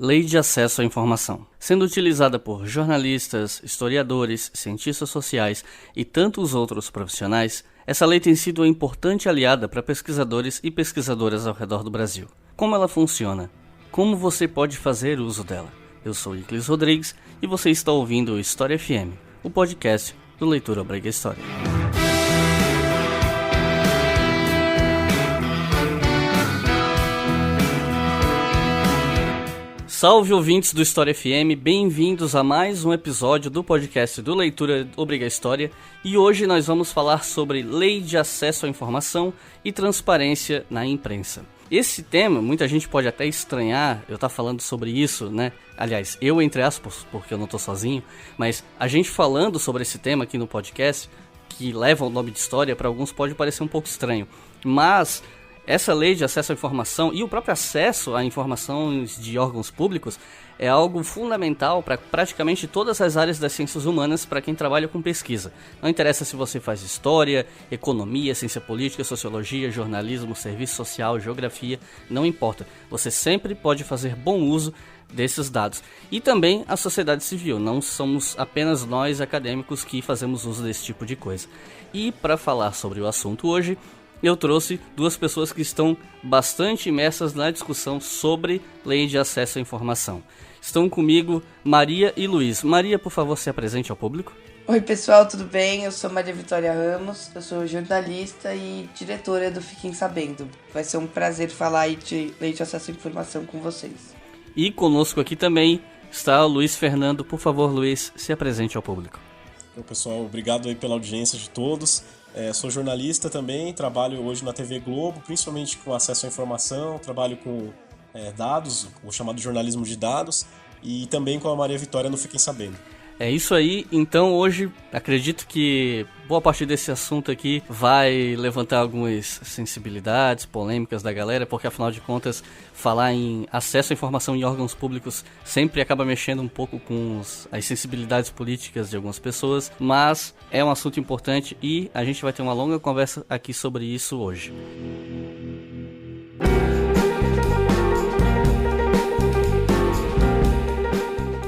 Lei de Acesso à Informação. Sendo utilizada por jornalistas, historiadores, cientistas sociais e tantos outros profissionais, essa lei tem sido uma importante aliada para pesquisadores e pesquisadoras ao redor do Brasil. Como ela funciona? Como você pode fazer uso dela? Eu sou Iclis Rodrigues e você está ouvindo o História FM, o podcast do Leitura Obriga História. Salve ouvintes do História FM, bem-vindos a mais um episódio do podcast do Leitura Obriga História e hoje nós vamos falar sobre Lei de Acesso à Informação e Transparência na Imprensa. Esse tema, muita gente pode até estranhar eu estar falando sobre isso, né? Aliás, eu entre aspas, porque eu não estou sozinho, mas a gente falando sobre esse tema aqui no podcast, que leva o nome de história, para alguns pode parecer um pouco estranho, mas essa lei de acesso à informação e o próprio acesso a informações de órgãos públicos é algo fundamental para praticamente todas as áreas das ciências humanas para quem trabalha com pesquisa. Não interessa se você faz história, economia, ciência política, sociologia, jornalismo, serviço social, geografia, não importa. Você sempre pode fazer bom uso desses dados. E também a sociedade civil, não somos apenas nós acadêmicos que fazemos uso desse tipo de coisa. E para falar sobre o assunto hoje, eu trouxe duas pessoas que estão bastante imersas na discussão sobre lei de acesso à informação. Estão comigo Maria e Luiz. Maria, por favor, se apresente ao público. Oi pessoal, tudo bem? Eu sou Maria Vitória Ramos, eu sou jornalista e diretora do Fiquem Sabendo. Vai ser um prazer falar aí de lei de acesso à informação com vocês. E conosco aqui também está o Luiz Fernando. Por favor, Luiz, se apresente ao público. Oi pessoal, obrigado aí pela audiência de todos. Sou jornalista também, trabalho hoje na TV Globo, principalmente com acesso à informação, trabalho com dados, o chamado jornalismo de dados, e também com a Maria Vitória no Fiquem Sabendo. É isso aí, então hoje acredito que boa parte desse assunto aqui vai levantar algumas sensibilidades, polêmicas da galera, porque afinal de contas falar em acesso à informação em órgãos públicos sempre acaba mexendo um pouco com as sensibilidades políticas de algumas pessoas, mas é um assunto importante e a gente vai ter uma longa conversa aqui sobre isso hoje.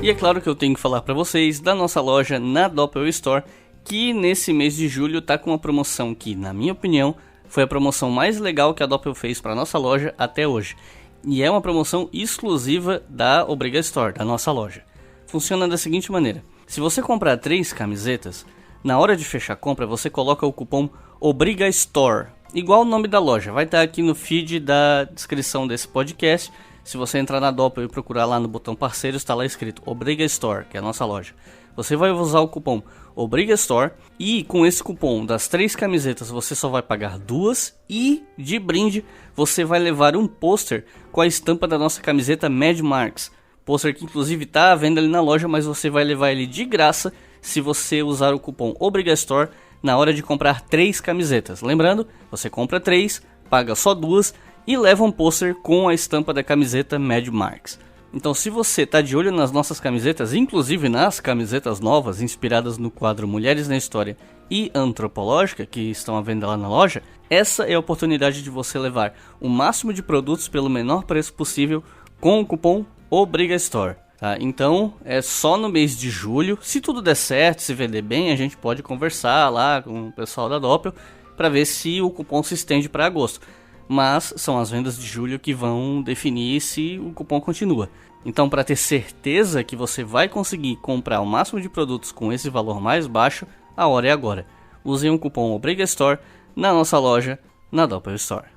E é claro que eu tenho que falar para vocês da nossa loja na Doppel Store, que nesse mês de julho tá com uma promoção que, na minha opinião, foi a promoção mais legal que a Doppel fez para nossa loja até hoje. E é uma promoção exclusiva da Obriga Store, da nossa loja. Funciona da seguinte maneira: se você comprar 3 camisetas, na hora de fechar a compra você coloca o cupom Obriga Store, igual o nome da loja, vai estar aqui no feed da descrição desse podcast. Se você entrar na Doppel e procurar lá no botão parceiros, está lá escrito Obriga Store, que é a nossa loja. Você vai usar o cupom Obriga Store e com esse cupom das 3 camisetas você só vai pagar 2 e de brinde você vai levar um pôster com a estampa da nossa camiseta Mad Marks. Pôster que inclusive está à venda ali na loja, mas você vai levar ele de graça se você usar o cupom Obriga Store na hora de comprar 3 camisetas. Lembrando, você compra 3, paga só 2 e leva um pôster com a estampa da camiseta Mad Marks. Então se você está de olho nas nossas camisetas, inclusive nas camisetas novas inspiradas no quadro Mulheres na História e Antropológica, que estão à venda lá na loja, essa é a oportunidade de você levar o máximo de produtos pelo menor preço possível com o cupom Obriga Store. Tá? Então é só no mês de julho, se tudo der certo, se vender bem, a gente pode conversar lá com o pessoal da Doppel para ver se o cupom se estende para agosto. Mas são as vendas de julho que vão definir se o cupom continua. Então, para ter certeza que você vai conseguir comprar o máximo de produtos com esse valor mais baixo, a hora é agora. Usem o cupom Obriga Store na nossa loja, na Doppel Store.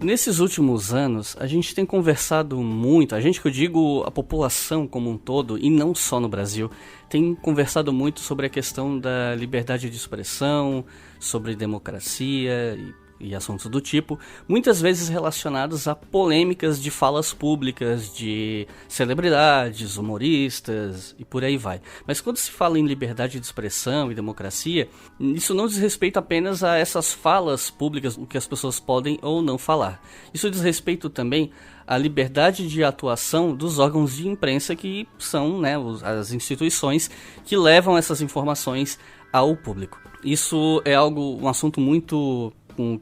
Nesses últimos anos, a gente tem conversado muito, a gente que eu digo a população como um todo, e não só no Brasil, tem conversado muito sobre a questão da liberdade de expressão, sobre democracia e assuntos do tipo, muitas vezes relacionados a polêmicas de falas públicas, de celebridades, humoristas e por aí vai. Mas quando se fala em liberdade de expressão e democracia, isso não diz respeito apenas a essas falas públicas, o que as pessoas podem ou não falar. Isso diz respeito também à liberdade de atuação dos órgãos de imprensa, que são, né, as instituições que levam essas informações ao público. Isso é um assunto muito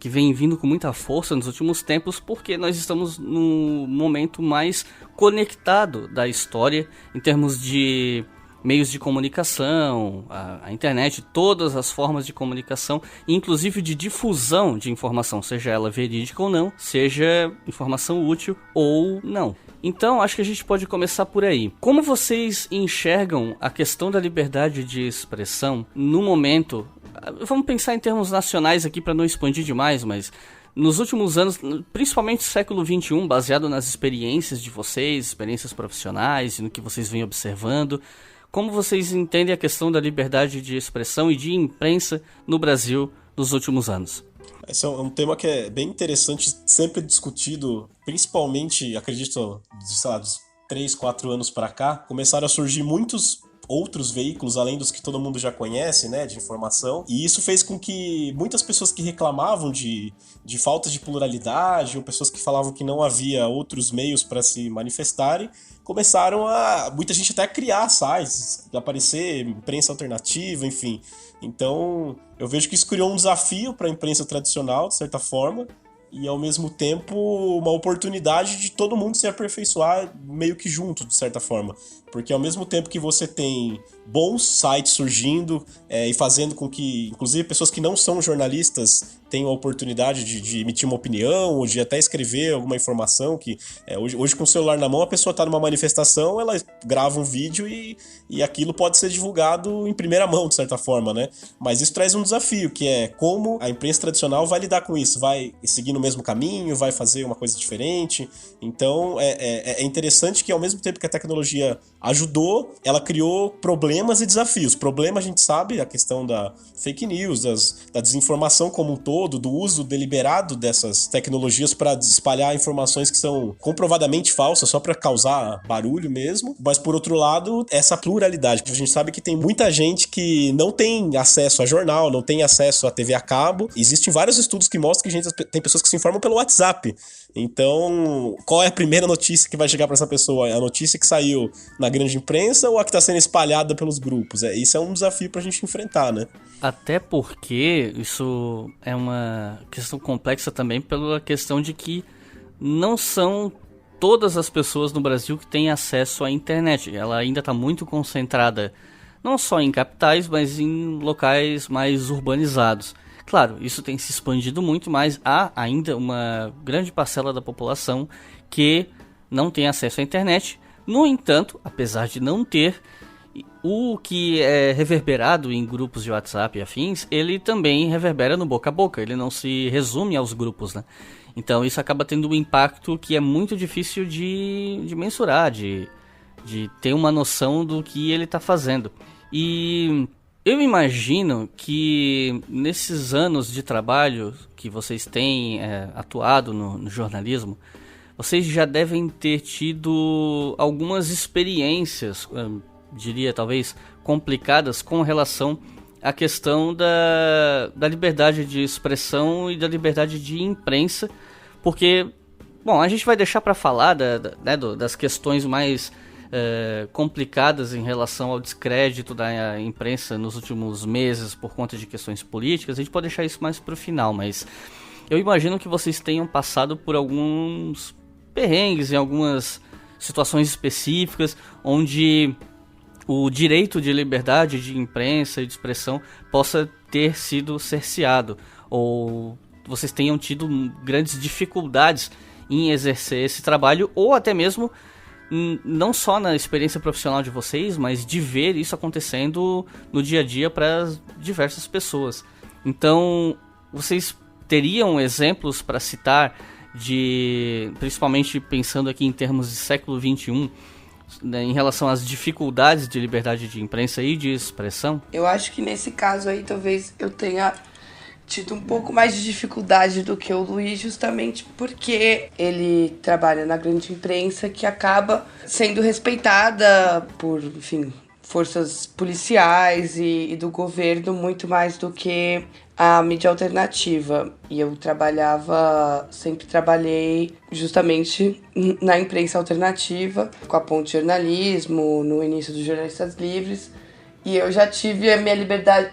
que vem vindo com muita força nos últimos tempos, porque nós estamos num momento mais conectado da história em termos de meios de comunicação, a internet, todas as formas de comunicação, inclusive de difusão de informação, seja ela verídica ou não, seja informação útil ou não. Então, acho que a gente pode começar por aí. Como vocês enxergam a questão da liberdade de expressão no momento? Vamos pensar em termos nacionais aqui para não expandir demais, mas nos últimos anos, principalmente século XXI, baseado nas experiências de vocês, experiências profissionais e no que vocês vêm observando, como vocês entendem a questão da liberdade de expressão e de imprensa no Brasil nos últimos anos? Esse é um tema que é bem interessante, sempre discutido, principalmente, acredito, sei lá, dos 3, 4 anos para cá, começaram a surgir muitos outros veículos, além dos que todo mundo já conhece, né, de informação, e isso fez com que muitas pessoas que reclamavam de falta de pluralidade, ou pessoas que falavam que não havia outros meios para se manifestarem, começaram muita gente até a criar sites, aparecer imprensa alternativa, enfim. Então, eu vejo que isso criou um desafio para a imprensa tradicional, de certa forma, e ao mesmo tempo uma oportunidade de todo mundo se aperfeiçoar meio que junto, de certa forma. Porque ao mesmo tempo que você tem bons sites surgindo e fazendo com que, inclusive, pessoas que não são jornalistas tenham a oportunidade de emitir uma opinião ou de até escrever alguma informação que hoje com o celular na mão a pessoa está numa manifestação, ela grava um vídeo e aquilo pode ser divulgado em primeira mão, de certa forma, né? Mas isso traz um desafio, que é como a imprensa tradicional vai lidar com isso, vai seguir no mesmo caminho, vai fazer uma coisa diferente. Então é interessante que ao mesmo tempo que a tecnologia ajudou, ela criou problemas e desafios. Problema, a gente sabe, a questão da fake news, da desinformação como um todo, do uso deliberado dessas tecnologias para espalhar informações que são comprovadamente falsas, só para causar barulho mesmo. Mas, por outro lado, essa pluralidade. A gente sabe que tem muita gente que não tem acesso a jornal, não tem acesso a TV a cabo. Existem vários estudos que mostram que tem pessoas que se informam pelo WhatsApp. Então, qual é a primeira notícia que vai chegar para essa pessoa? É a notícia que saiu na grande imprensa ou a que está sendo espalhada pelos grupos? Isso é um desafio para a gente enfrentar, né? Até porque isso é uma questão complexa também pela questão de que não são todas as pessoas no Brasil que têm acesso à internet. Ela ainda está muito concentrada não só em capitais, mas em locais mais urbanizados. Claro, isso tem se expandido muito, mas há ainda uma grande parcela da população que não tem acesso à internet. No entanto, apesar de não ter, o que é reverberado em grupos de WhatsApp e afins, ele também reverbera no boca a boca, ele não se resume aos grupos, né? Então isso acaba tendo um impacto que é muito difícil de mensurar, de ter uma noção do que ele está fazendo. E eu imagino que nesses anos de trabalho que vocês têm atuado no jornalismo, vocês já devem ter tido algumas experiências, diria talvez complicadas, com relação à questão da liberdade de expressão e da liberdade de imprensa, porque, bom, a gente vai deixar para falar das questões mais complicadas em relação ao descrédito da imprensa nos últimos meses por conta de questões políticas. A gente pode deixar isso mais para o final, mas eu imagino que vocês tenham passado por alguns perrengues em algumas situações específicas onde o direito de liberdade de imprensa e de expressão possa ter sido cerceado, ou vocês tenham tido grandes dificuldades em exercer esse trabalho, ou até mesmo não só na experiência profissional de vocês, mas de ver isso acontecendo no dia a dia para diversas pessoas. Então, vocês teriam exemplos para citar, principalmente pensando aqui em termos de século XXI, né, em relação às dificuldades de liberdade de imprensa e de expressão? Eu acho que nesse caso aí talvez eu tenha tido um pouco mais de dificuldade do que o Luiz, justamente porque ele trabalha na grande imprensa, que acaba sendo respeitada por, enfim, forças policiais e do governo muito mais do que a mídia alternativa. E eu sempre trabalhei justamente na imprensa alternativa, com a Ponte Jornalismo, no início dos Jornalistas Livres. E eu já tive a minha liberdade,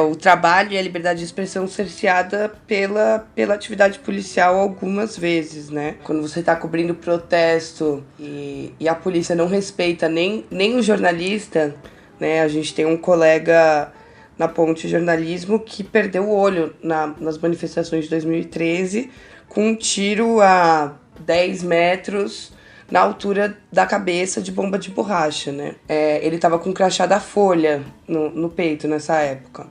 o trabalho e a liberdade de expressão cerceada pela atividade policial algumas vezes, né? Quando você tá cobrindo protesto e a polícia não respeita nem o jornalista, né? A gente tem um colega na Ponte Jornalismo que perdeu o olho nas manifestações de 2013 com um tiro a 10 metros na altura da cabeça de bomba de borracha, né? Ele tava com um crachá da Folha no peito nessa época.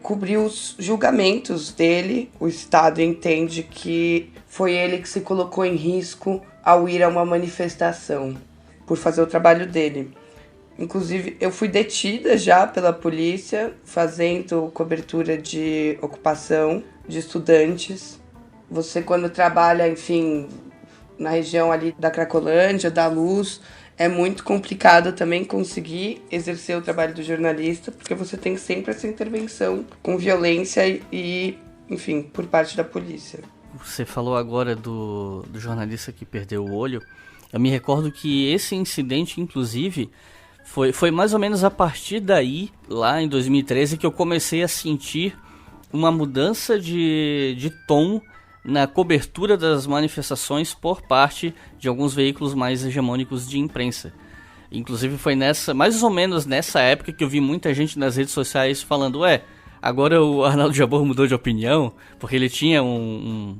Cobriu os julgamentos dele, o Estado entende que foi ele que se colocou em risco ao ir a uma manifestação por fazer o trabalho dele. Inclusive, eu fui detida já pela polícia fazendo cobertura de ocupação de estudantes. Você, quando trabalha, enfim, na região ali da Cracolândia, da Luz, é muito complicado também conseguir exercer o trabalho do jornalista, porque você tem sempre essa intervenção com violência e enfim, por parte da polícia. Você falou agora do jornalista que perdeu o olho. Eu me recordo que esse incidente, inclusive, foi mais ou menos a partir daí, lá em 2013, que eu comecei a sentir uma mudança de tom na cobertura das manifestações por parte de alguns veículos mais hegemônicos de imprensa. Inclusive foi mais ou menos nessa época que eu vi muita gente nas redes sociais falando, agora o Arnaldo Jabor mudou de opinião, porque ele tinha um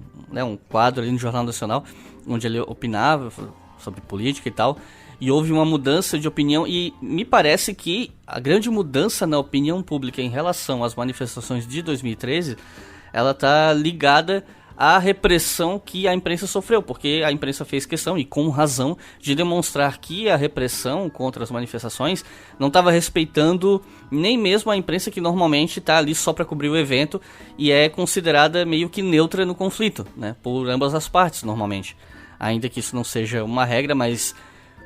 quadro ali no Jornal Nacional, onde ele opinava sobre política e tal, e houve uma mudança de opinião, e me parece que a grande mudança na opinião pública em relação às manifestações de 2013, ela está ligada a repressão que a imprensa sofreu, porque a imprensa fez questão, e com razão, de demonstrar que a repressão contra as manifestações não estava respeitando nem mesmo a imprensa que normalmente está ali só para cobrir o evento e é considerada meio que neutra no conflito, né, por ambas as partes normalmente. Ainda que isso não seja uma regra, mas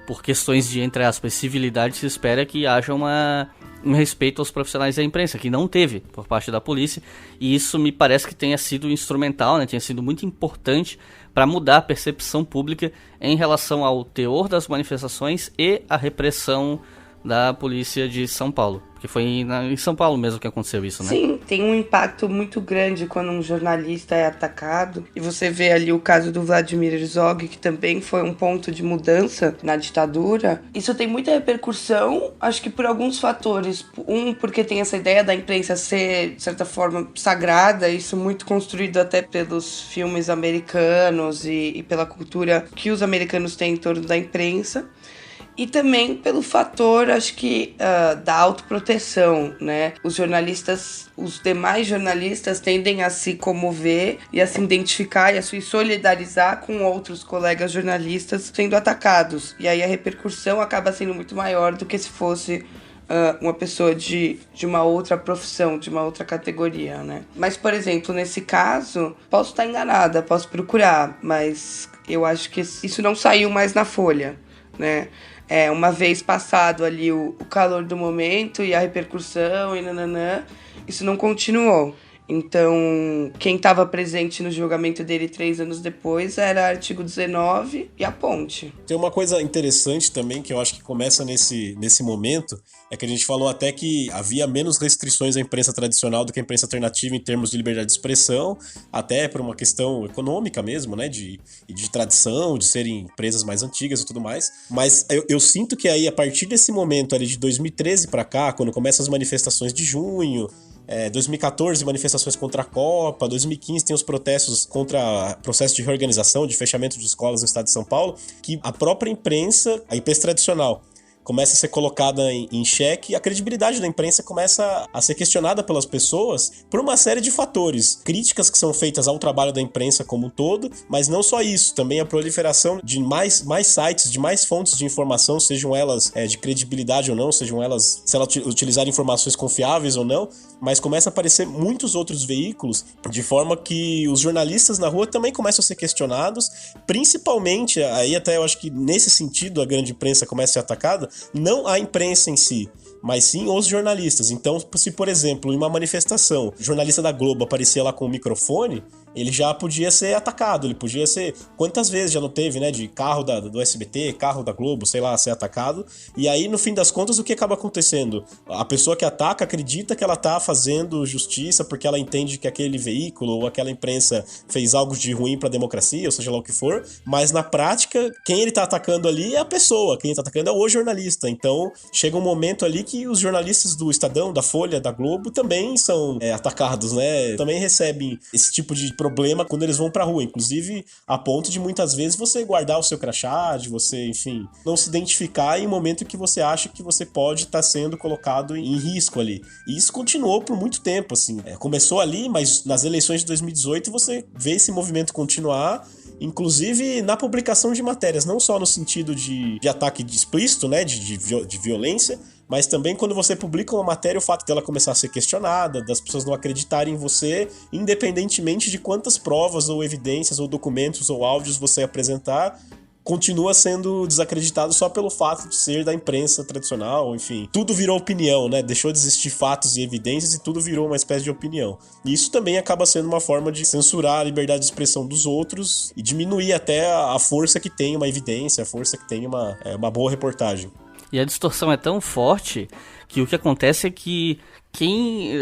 por questões de, entre aspas, civilidade, se espera que haja um respeito aos profissionais da imprensa, que não teve por parte da polícia, e isso me parece que tenha sido instrumental, né, tenha sido muito importante para mudar a percepção pública em relação ao teor das manifestações e a repressão da polícia de São Paulo. Porque foi em São Paulo mesmo que aconteceu isso, né? Sim, tem um impacto muito grande quando um jornalista é atacado. E você vê ali o caso do Vladimir Herzog, que também foi um ponto de mudança na ditadura. Isso tem muita repercussão, acho que por alguns fatores. Porque tem essa ideia da imprensa ser, de certa forma, sagrada. Isso muito construído até pelos filmes americanos e pela cultura que os americanos têm em torno da imprensa. E também pelo fator, acho que, da autoproteção, né? Os demais jornalistas tendem a se comover e a se identificar e a se solidarizar com outros colegas jornalistas sendo atacados. E aí a repercussão acaba sendo muito maior do que se fosse uma pessoa de uma outra profissão, de uma outra categoria, né? Mas, por exemplo, nesse caso, posso estar enganada, posso procurar, mas eu acho que isso não saiu mais na Folha, né? Uma vez passado ali o calor do momento e a repercussão e nananã, isso não continuou. Então, quem estava presente no julgamento dele 3 anos depois era artigo 19 e a Ponte. Tem uma coisa interessante também que eu acho que começa nesse momento, é que a gente falou até que havia menos restrições à imprensa tradicional do que à imprensa alternativa em termos de liberdade de expressão, até por uma questão econômica mesmo, né, de tradição, de serem empresas mais antigas e tudo mais. Mas eu sinto que aí, a partir desse momento ali de 2013 para cá, quando começam as manifestações de junho, 2014, manifestações contra a Copa, 2015 tem os protestos contra processo de reorganização, de fechamento de escolas no estado de São Paulo, que a própria imprensa, a imprensa tradicional, começa a ser colocada em xeque e a credibilidade da imprensa começa a ser questionada pelas pessoas por uma série de fatores. Críticas que são feitas ao trabalho da imprensa como um todo, mas não só isso, também a proliferação de mais sites, de mais fontes de informação, sejam elas de credibilidade ou não, sejam elas, se ela utilizar informações confiáveis ou não, mas começa a aparecer muitos outros veículos, de forma que os jornalistas na rua também começam a ser questionados, principalmente, aí até eu acho que nesse sentido a grande imprensa começa a ser atacada, não a imprensa em si, mas sim os jornalistas. Então, se, por exemplo, em uma manifestação, o jornalista da Globo aparecia lá com o microfone, ele já podia ser atacado, ele podia ser... Quantas vezes já não teve, né, de carro do SBT, carro da Globo, sei lá, ser atacado? E aí, no fim das contas, o que acaba acontecendo? A pessoa que ataca acredita que ela tá fazendo justiça porque ela entende que aquele veículo ou aquela imprensa fez algo de ruim pra democracia, ou seja lá o que for, mas na prática, quem ele tá atacando ali é a pessoa, quem ele tá atacando é o jornalista. Então, chega um momento ali que os jornalistas do Estadão, da Folha, da Globo, também são atacados, né? Também recebem esse tipo de problema quando eles vão pra rua, inclusive a ponto de muitas vezes você guardar o seu crachá, de você, enfim, não se identificar em um momento que você acha que você pode estar sendo colocado em risco ali. E isso continuou por muito tempo, assim. Começou ali, mas nas eleições de 2018 você vê esse movimento continuar, inclusive na publicação de matérias, não só no sentido de ataque explícito, né, de violência, mas também quando você publica uma matéria, o fato dela começar a ser questionada, das pessoas não acreditarem em você, independentemente de quantas provas ou evidências ou documentos ou áudios você apresentar, continua sendo desacreditado só pelo fato de ser da imprensa tradicional, enfim. Tudo virou opinião, né? Deixou de existir fatos e evidências e tudo virou uma espécie de opinião. E isso também acaba sendo uma forma de censurar a liberdade de expressão dos outros e diminuir até a força que tem uma evidência, a força que tem uma boa reportagem. E a distorção é tão forte que o que acontece é que quem,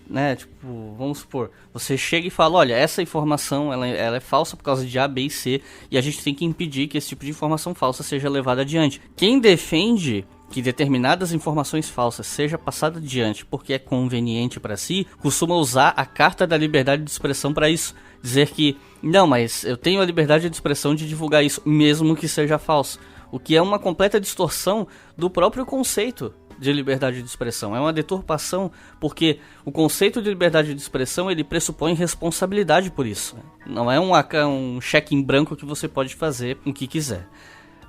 né, tipo, vamos supor, você chega e fala, olha, essa informação ela é falsa por causa de A, B e C, e a gente tem que impedir que esse tipo de informação falsa seja levada adiante. Quem defende que determinadas informações falsas seja passada adiante porque é conveniente para si, costuma usar a Carta da Liberdade de Expressão para isso. Dizer que, não, mas eu tenho a liberdade de expressão de divulgar isso, mesmo que seja falso. O que é uma completa distorção do próprio conceito de liberdade de expressão. É uma deturpação, porque o conceito de liberdade de expressão, ele pressupõe responsabilidade por isso. Não é um cheque em branco que você pode fazer o que quiser.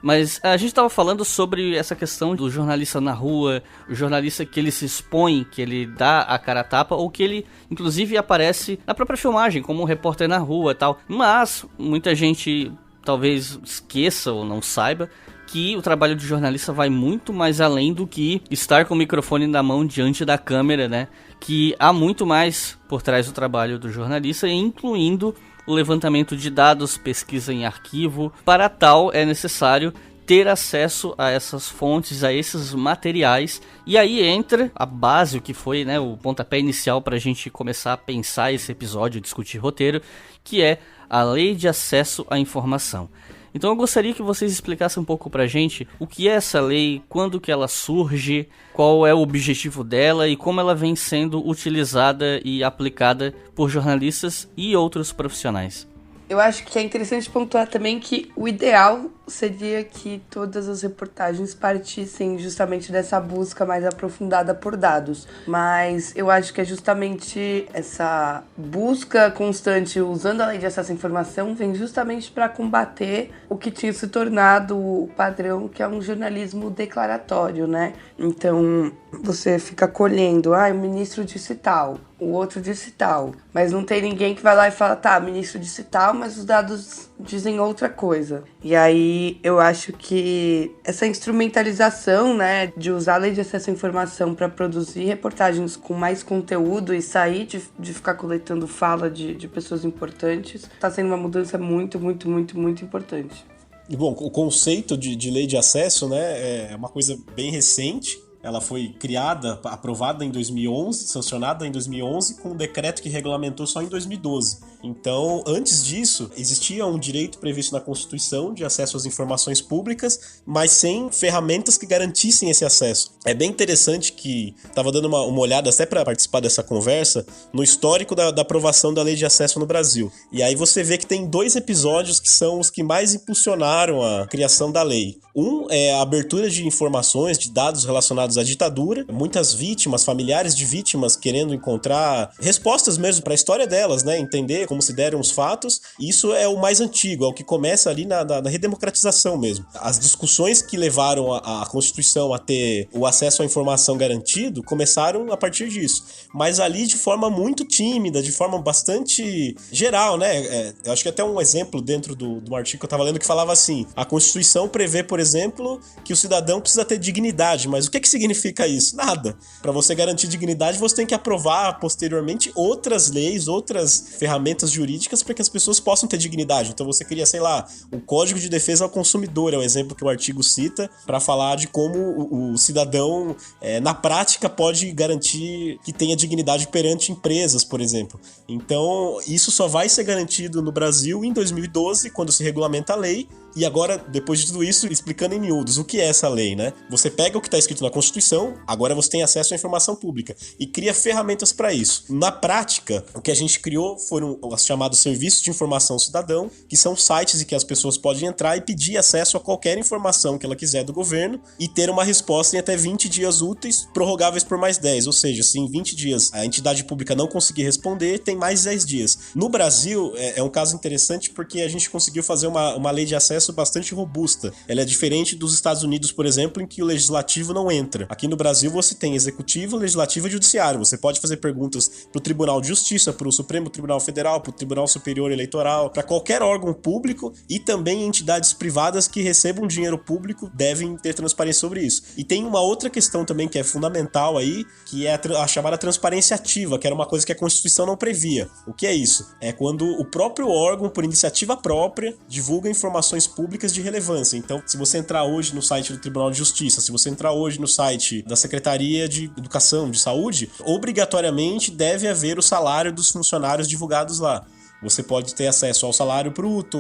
Mas a gente estava falando sobre essa questão do jornalista na rua, o jornalista que ele se expõe, que ele dá a cara a tapa, ou que ele, inclusive, aparece na própria filmagem, como um repórter na rua e tal. Mas muita gente talvez esqueça ou não saiba que o trabalho de jornalista vai muito mais além do que estar com o microfone na mão diante da câmera, né? Que há muito mais por trás do trabalho do jornalista, incluindo o levantamento de dados, pesquisa em arquivo. Para tal, é necessário ter acesso a essas fontes, a esses materiais. E aí entra a base, o que foi, né, o pontapé inicial para a gente começar a pensar esse episódio, discutir roteiro, que é a Lei de Acesso à Informação. Então eu gostaria que vocês explicassem um pouco pra gente o que é essa lei, quando que ela surge, qual é o objetivo dela e como ela vem sendo utilizada e aplicada por jornalistas e outros profissionais. Eu acho que é interessante pontuar também que o ideal seria que todas as reportagens partissem justamente dessa busca mais aprofundada por dados. Mas eu acho que é justamente essa busca constante usando a lei de acesso à informação vem justamente para combater o que tinha se tornado o padrão, que é um jornalismo declaratório, né? Então você fica colhendo, o ministro disse tal, o outro disse tal, mas não tem ninguém que vai lá e fala, tá, o ministro disse tal, mas os dados dizem outra coisa. E aí eu acho que essa instrumentalização, né, de usar a lei de acesso à informação para produzir reportagens com mais conteúdo e sair de ficar coletando fala de pessoas importantes, está sendo uma mudança muito, muito, muito, muito importante. E bom, o conceito de lei de acesso, né, é uma coisa bem recente. Ela foi criada, aprovada em 2011, sancionada em 2011, com um decreto que regulamentou só em 2012. Então, antes disso, existia um direito previsto na Constituição de acesso às informações públicas, mas sem ferramentas que garantissem esse acesso. É bem interessante que estava dando uma olhada, até para participar dessa conversa, no histórico da aprovação da Lei de Acesso no Brasil. E aí você vê que tem 2 episódios que são os que mais impulsionaram a criação da lei. Um é a abertura de informações, de dados relacionados relacionados à ditadura, muitas vítimas, familiares de vítimas querendo encontrar respostas mesmo para a história delas, né? Entender como se deram os fatos. E isso é o mais antigo, é o que começa ali na redemocratização mesmo. As discussões que levaram a Constituição a ter o acesso à informação garantido começaram a partir disso. Mas ali de forma muito tímida, de forma bastante geral, né? Eu acho que até um exemplo dentro do artigo que eu estava lendo que falava assim: a Constituição prevê, por exemplo, que o cidadão precisa ter dignidade. Mas o que significa isso? Nada. Para você garantir dignidade, você tem que aprovar posteriormente outras leis, outras ferramentas jurídicas para que as pessoas possam ter dignidade. Então você cria, sei lá, o Código de Defesa ao Consumidor, é o exemplo que o artigo cita, para falar de como o cidadão, na prática, pode garantir que tenha dignidade perante empresas, por exemplo. Então, isso só vai ser garantido no Brasil em 2012, quando se regulamenta a lei. E agora, depois de tudo isso, explicando em miúdos o que é essa lei, né? Você pega o que está escrito na Constituição, agora você tem acesso à informação pública e cria ferramentas para isso. Na prática, o que a gente criou foram os chamados Serviços de Informação Cidadão, que são sites em que as pessoas podem entrar e pedir acesso a qualquer informação que ela quiser do governo e ter uma resposta em até 20 dias úteis, prorrogáveis por mais 10. Ou seja, se em 20 dias a entidade pública não conseguir responder, tem mais 10 dias. No Brasil, é um caso interessante porque a gente conseguiu fazer uma lei de acesso bastante robusta. Ela é diferente dos Estados Unidos, por exemplo, em que o legislativo não entra. Aqui no Brasil você tem executivo, legislativo e judiciário. Você pode fazer perguntas para o Tribunal de Justiça, para o Supremo Tribunal Federal, para o Tribunal Superior Eleitoral, para qualquer órgão público, e também entidades privadas que recebam dinheiro público devem ter transparência sobre isso. E tem uma outra questão também que é fundamental aí, que é a chamada transparência ativa, que era uma coisa que a Constituição não previa. O que é isso? É quando o próprio órgão, por iniciativa própria, divulga informações públicas de relevância. Então, se você entrar hoje no site do Tribunal de Justiça, se você entrar hoje no site da Secretaria de Educação, de Saúde, obrigatoriamente deve haver o salário dos funcionários divulgados lá. Você pode ter acesso ao salário bruto,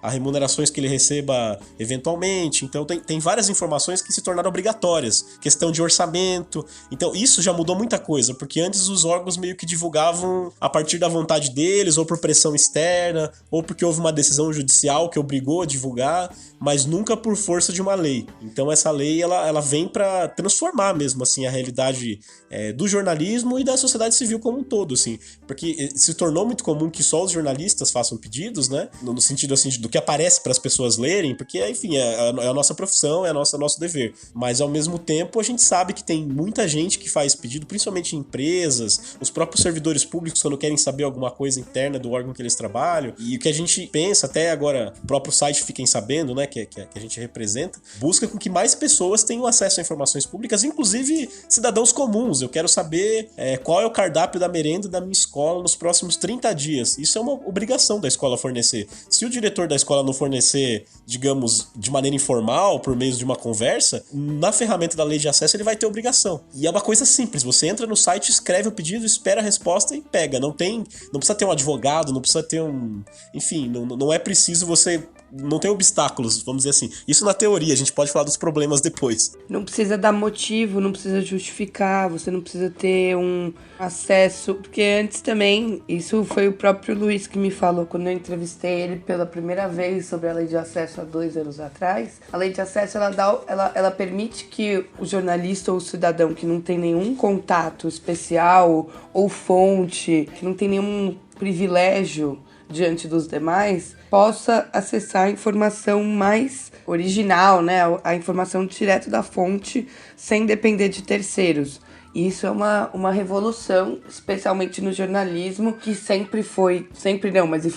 a remunerações que ele receba eventualmente. Então tem várias informações que se tornaram obrigatórias. Questão de orçamento. Então isso já mudou muita coisa, porque antes os órgãos meio que divulgavam a partir da vontade deles, ou por pressão externa, ou porque houve uma decisão judicial que obrigou a divulgar, mas nunca por força de uma lei. Então essa lei ela vem para transformar mesmo assim a realidade do jornalismo e da sociedade civil como um todo, assim, porque se tornou muito comum que só os jornalistas façam pedidos, né? No sentido assim do que aparece para as pessoas lerem, porque enfim é a nossa profissão, é nosso dever. Mas ao mesmo tempo a gente sabe que tem muita gente que faz pedido, principalmente em empresas, os próprios servidores públicos quando querem saber alguma coisa interna do órgão que eles trabalham. E o que a gente pensa, até agora o próprio site Fiquem Sabendo, né? Que a gente representa, busca com que mais pessoas tenham acesso a informações públicas, inclusive cidadãos comuns. Eu quero saber qual é o cardápio da merenda da minha escola nos próximos 30 dias. Isso é uma obrigação da escola fornecer. Se o diretor da escola não fornecer, digamos, de maneira informal, por meio de uma conversa, na ferramenta da lei de acesso ele vai ter obrigação. E é uma coisa simples, você entra no site, escreve o pedido, espera a resposta e pega. Não precisa ter um advogado, não precisa ter enfim, não é preciso você... Não tem obstáculos, vamos dizer assim. Isso na teoria, a gente pode falar dos problemas depois. Não precisa dar motivo, não precisa justificar, você não precisa ter um acesso. Porque antes também, isso foi o próprio Luiz que me falou quando eu entrevistei ele pela primeira vez sobre a lei de acesso há 2 anos atrás. A lei de acesso, ela permite que o jornalista ou o cidadão que não tem nenhum contato especial ou fonte, que não tem nenhum privilégio diante dos demais, possa acessar a informação mais original, né? A informação direto da fonte, sem depender de terceiros. E isso é uma revolução, especialmente no jornalismo, que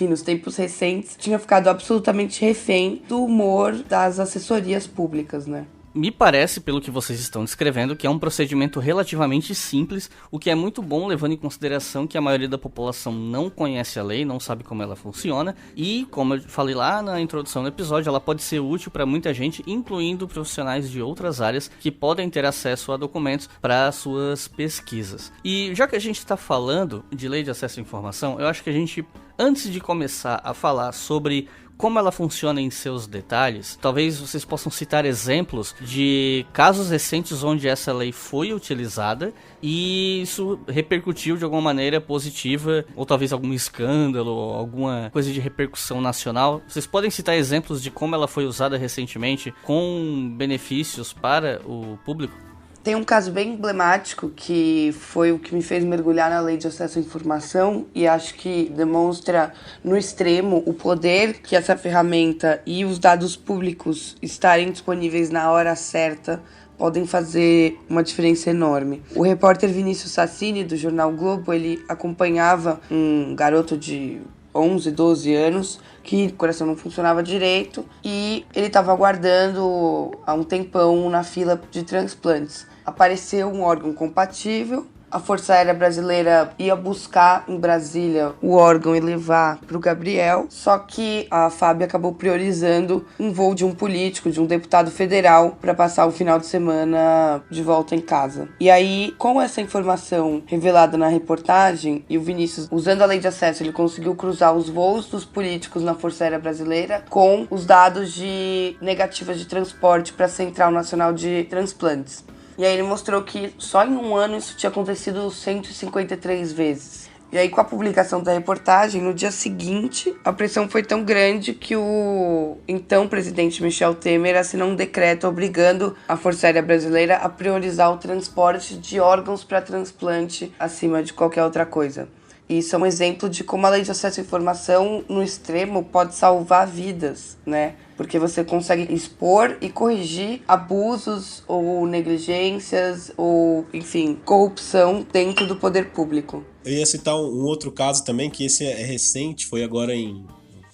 nos tempos recentes, tinha ficado absolutamente refém do humor das assessorias públicas, né? Me parece, pelo que vocês estão descrevendo, que é um procedimento relativamente simples, o que é muito bom levando em consideração que a maioria da população não conhece a lei, não sabe como ela funciona, e, como eu falei lá na introdução do episódio, ela pode ser útil para muita gente, incluindo profissionais de outras áreas que podem ter acesso a documentos para suas pesquisas. E já que a gente está falando de lei de acesso à informação, eu acho que a gente, antes de começar a falar sobre como ela funciona em seus detalhes, talvez vocês possam citar exemplos de casos recentes onde essa lei foi utilizada e isso repercutiu de alguma maneira positiva, ou talvez algum escândalo, ou alguma coisa de repercussão nacional. Vocês podem citar exemplos de como ela foi usada recentemente com benefícios para o público? Tem um caso bem emblemático que foi o que me fez mergulhar na Lei de Acesso à Informação e acho que demonstra no extremo o poder que essa ferramenta e os dados públicos estarem disponíveis na hora certa podem fazer uma diferença enorme. O repórter Vinícius Sassini, do jornal Globo, ele acompanhava um garoto de 11, 12 anos, que o coração não funcionava direito e ele estava aguardando há um tempão na fila de transplantes. Apareceu um órgão compatível, a Força Aérea Brasileira ia buscar em Brasília o órgão e levar para o Gabriel, só que a FAB acabou priorizando um voo de um político, de um deputado federal, para passar o final de semana de volta em casa. E aí, com essa informação revelada na reportagem, e o Vinícius, usando a lei de acesso, ele conseguiu cruzar os voos dos políticos na Força Aérea Brasileira com os dados de negativas de transporte para a Central Nacional de Transplantes. E aí ele mostrou que só em um ano isso tinha acontecido 153 vezes. E aí, com a publicação da reportagem, no dia seguinte, a pressão foi tão grande que o então presidente Michel Temer assinou um decreto obrigando a Força Aérea Brasileira a priorizar o transporte de órgãos para transplante acima de qualquer outra coisa. E isso é um exemplo de como a lei de acesso à informação, no extremo, pode salvar vidas, né? Porque você consegue expor e corrigir abusos ou negligências ou, enfim, corrupção dentro do poder público. Eu ia citar um outro caso também, que esse é recente, foi agora em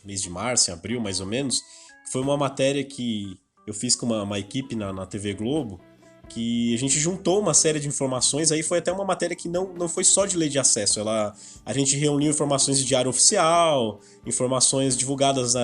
mês de março, em abril mais ou menos. Foi uma matéria que eu fiz com uma equipe na TV Globo, que a gente juntou uma série de informações, aí foi até uma matéria que não foi só de lei de acesso, a gente reuniu informações de diário oficial, informações divulgadas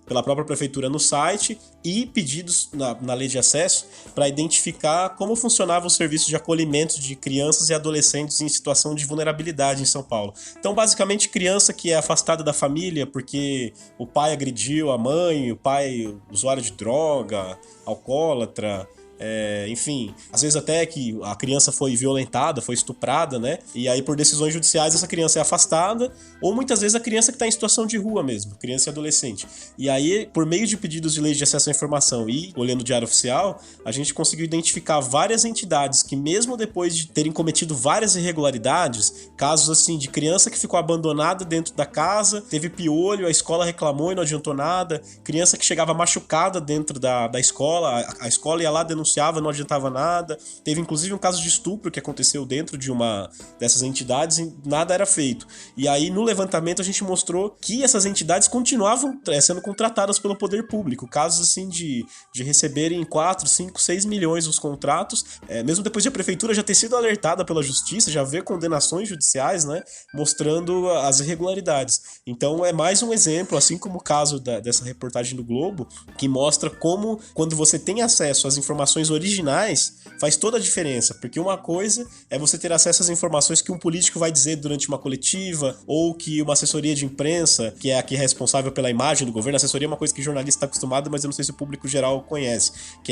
pela própria prefeitura no site e pedidos na lei de acesso para identificar como funcionava o serviço de acolhimento de crianças e adolescentes em situação de vulnerabilidade em São Paulo. Então, basicamente, criança que é afastada da família porque o pai agrediu a mãe, o pai usuário de droga, alcoólatra, enfim, às vezes até que a criança foi violentada, foi estuprada, né? E aí por decisões judiciais essa criança é afastada, ou muitas vezes a criança que está em situação de rua mesmo, criança e adolescente. E aí, por meio de pedidos de lei de acesso à informação e olhando o Diário Oficial, a gente conseguiu identificar várias entidades que mesmo depois de terem cometido várias irregularidades, casos assim de criança que ficou abandonada dentro da casa, teve piolho, a escola reclamou e não adiantou nada, criança que chegava machucada dentro da escola, a escola ia lá denunciar, não adiantava nada. Teve inclusive um caso de estupro que aconteceu dentro de uma dessas entidades e nada era feito. E aí no levantamento a gente mostrou que essas entidades continuavam sendo contratadas pelo poder público. Casos assim de receberem 4, 5, 6 milhões os contratos, mesmo depois de a prefeitura já ter sido alertada pela justiça, já ver condenações judiciais, né, mostrando as irregularidades. Então é mais um exemplo, assim como o caso dessa reportagem do Globo, que mostra como quando você tem acesso às informações originais, faz toda a diferença, porque uma coisa é você ter acesso às informações que um político vai dizer durante uma coletiva, ou que uma assessoria de imprensa, que é a que é responsável pela imagem do governo. A assessoria é uma coisa que jornalista está acostumado, mas eu não sei se o público geral conhece, que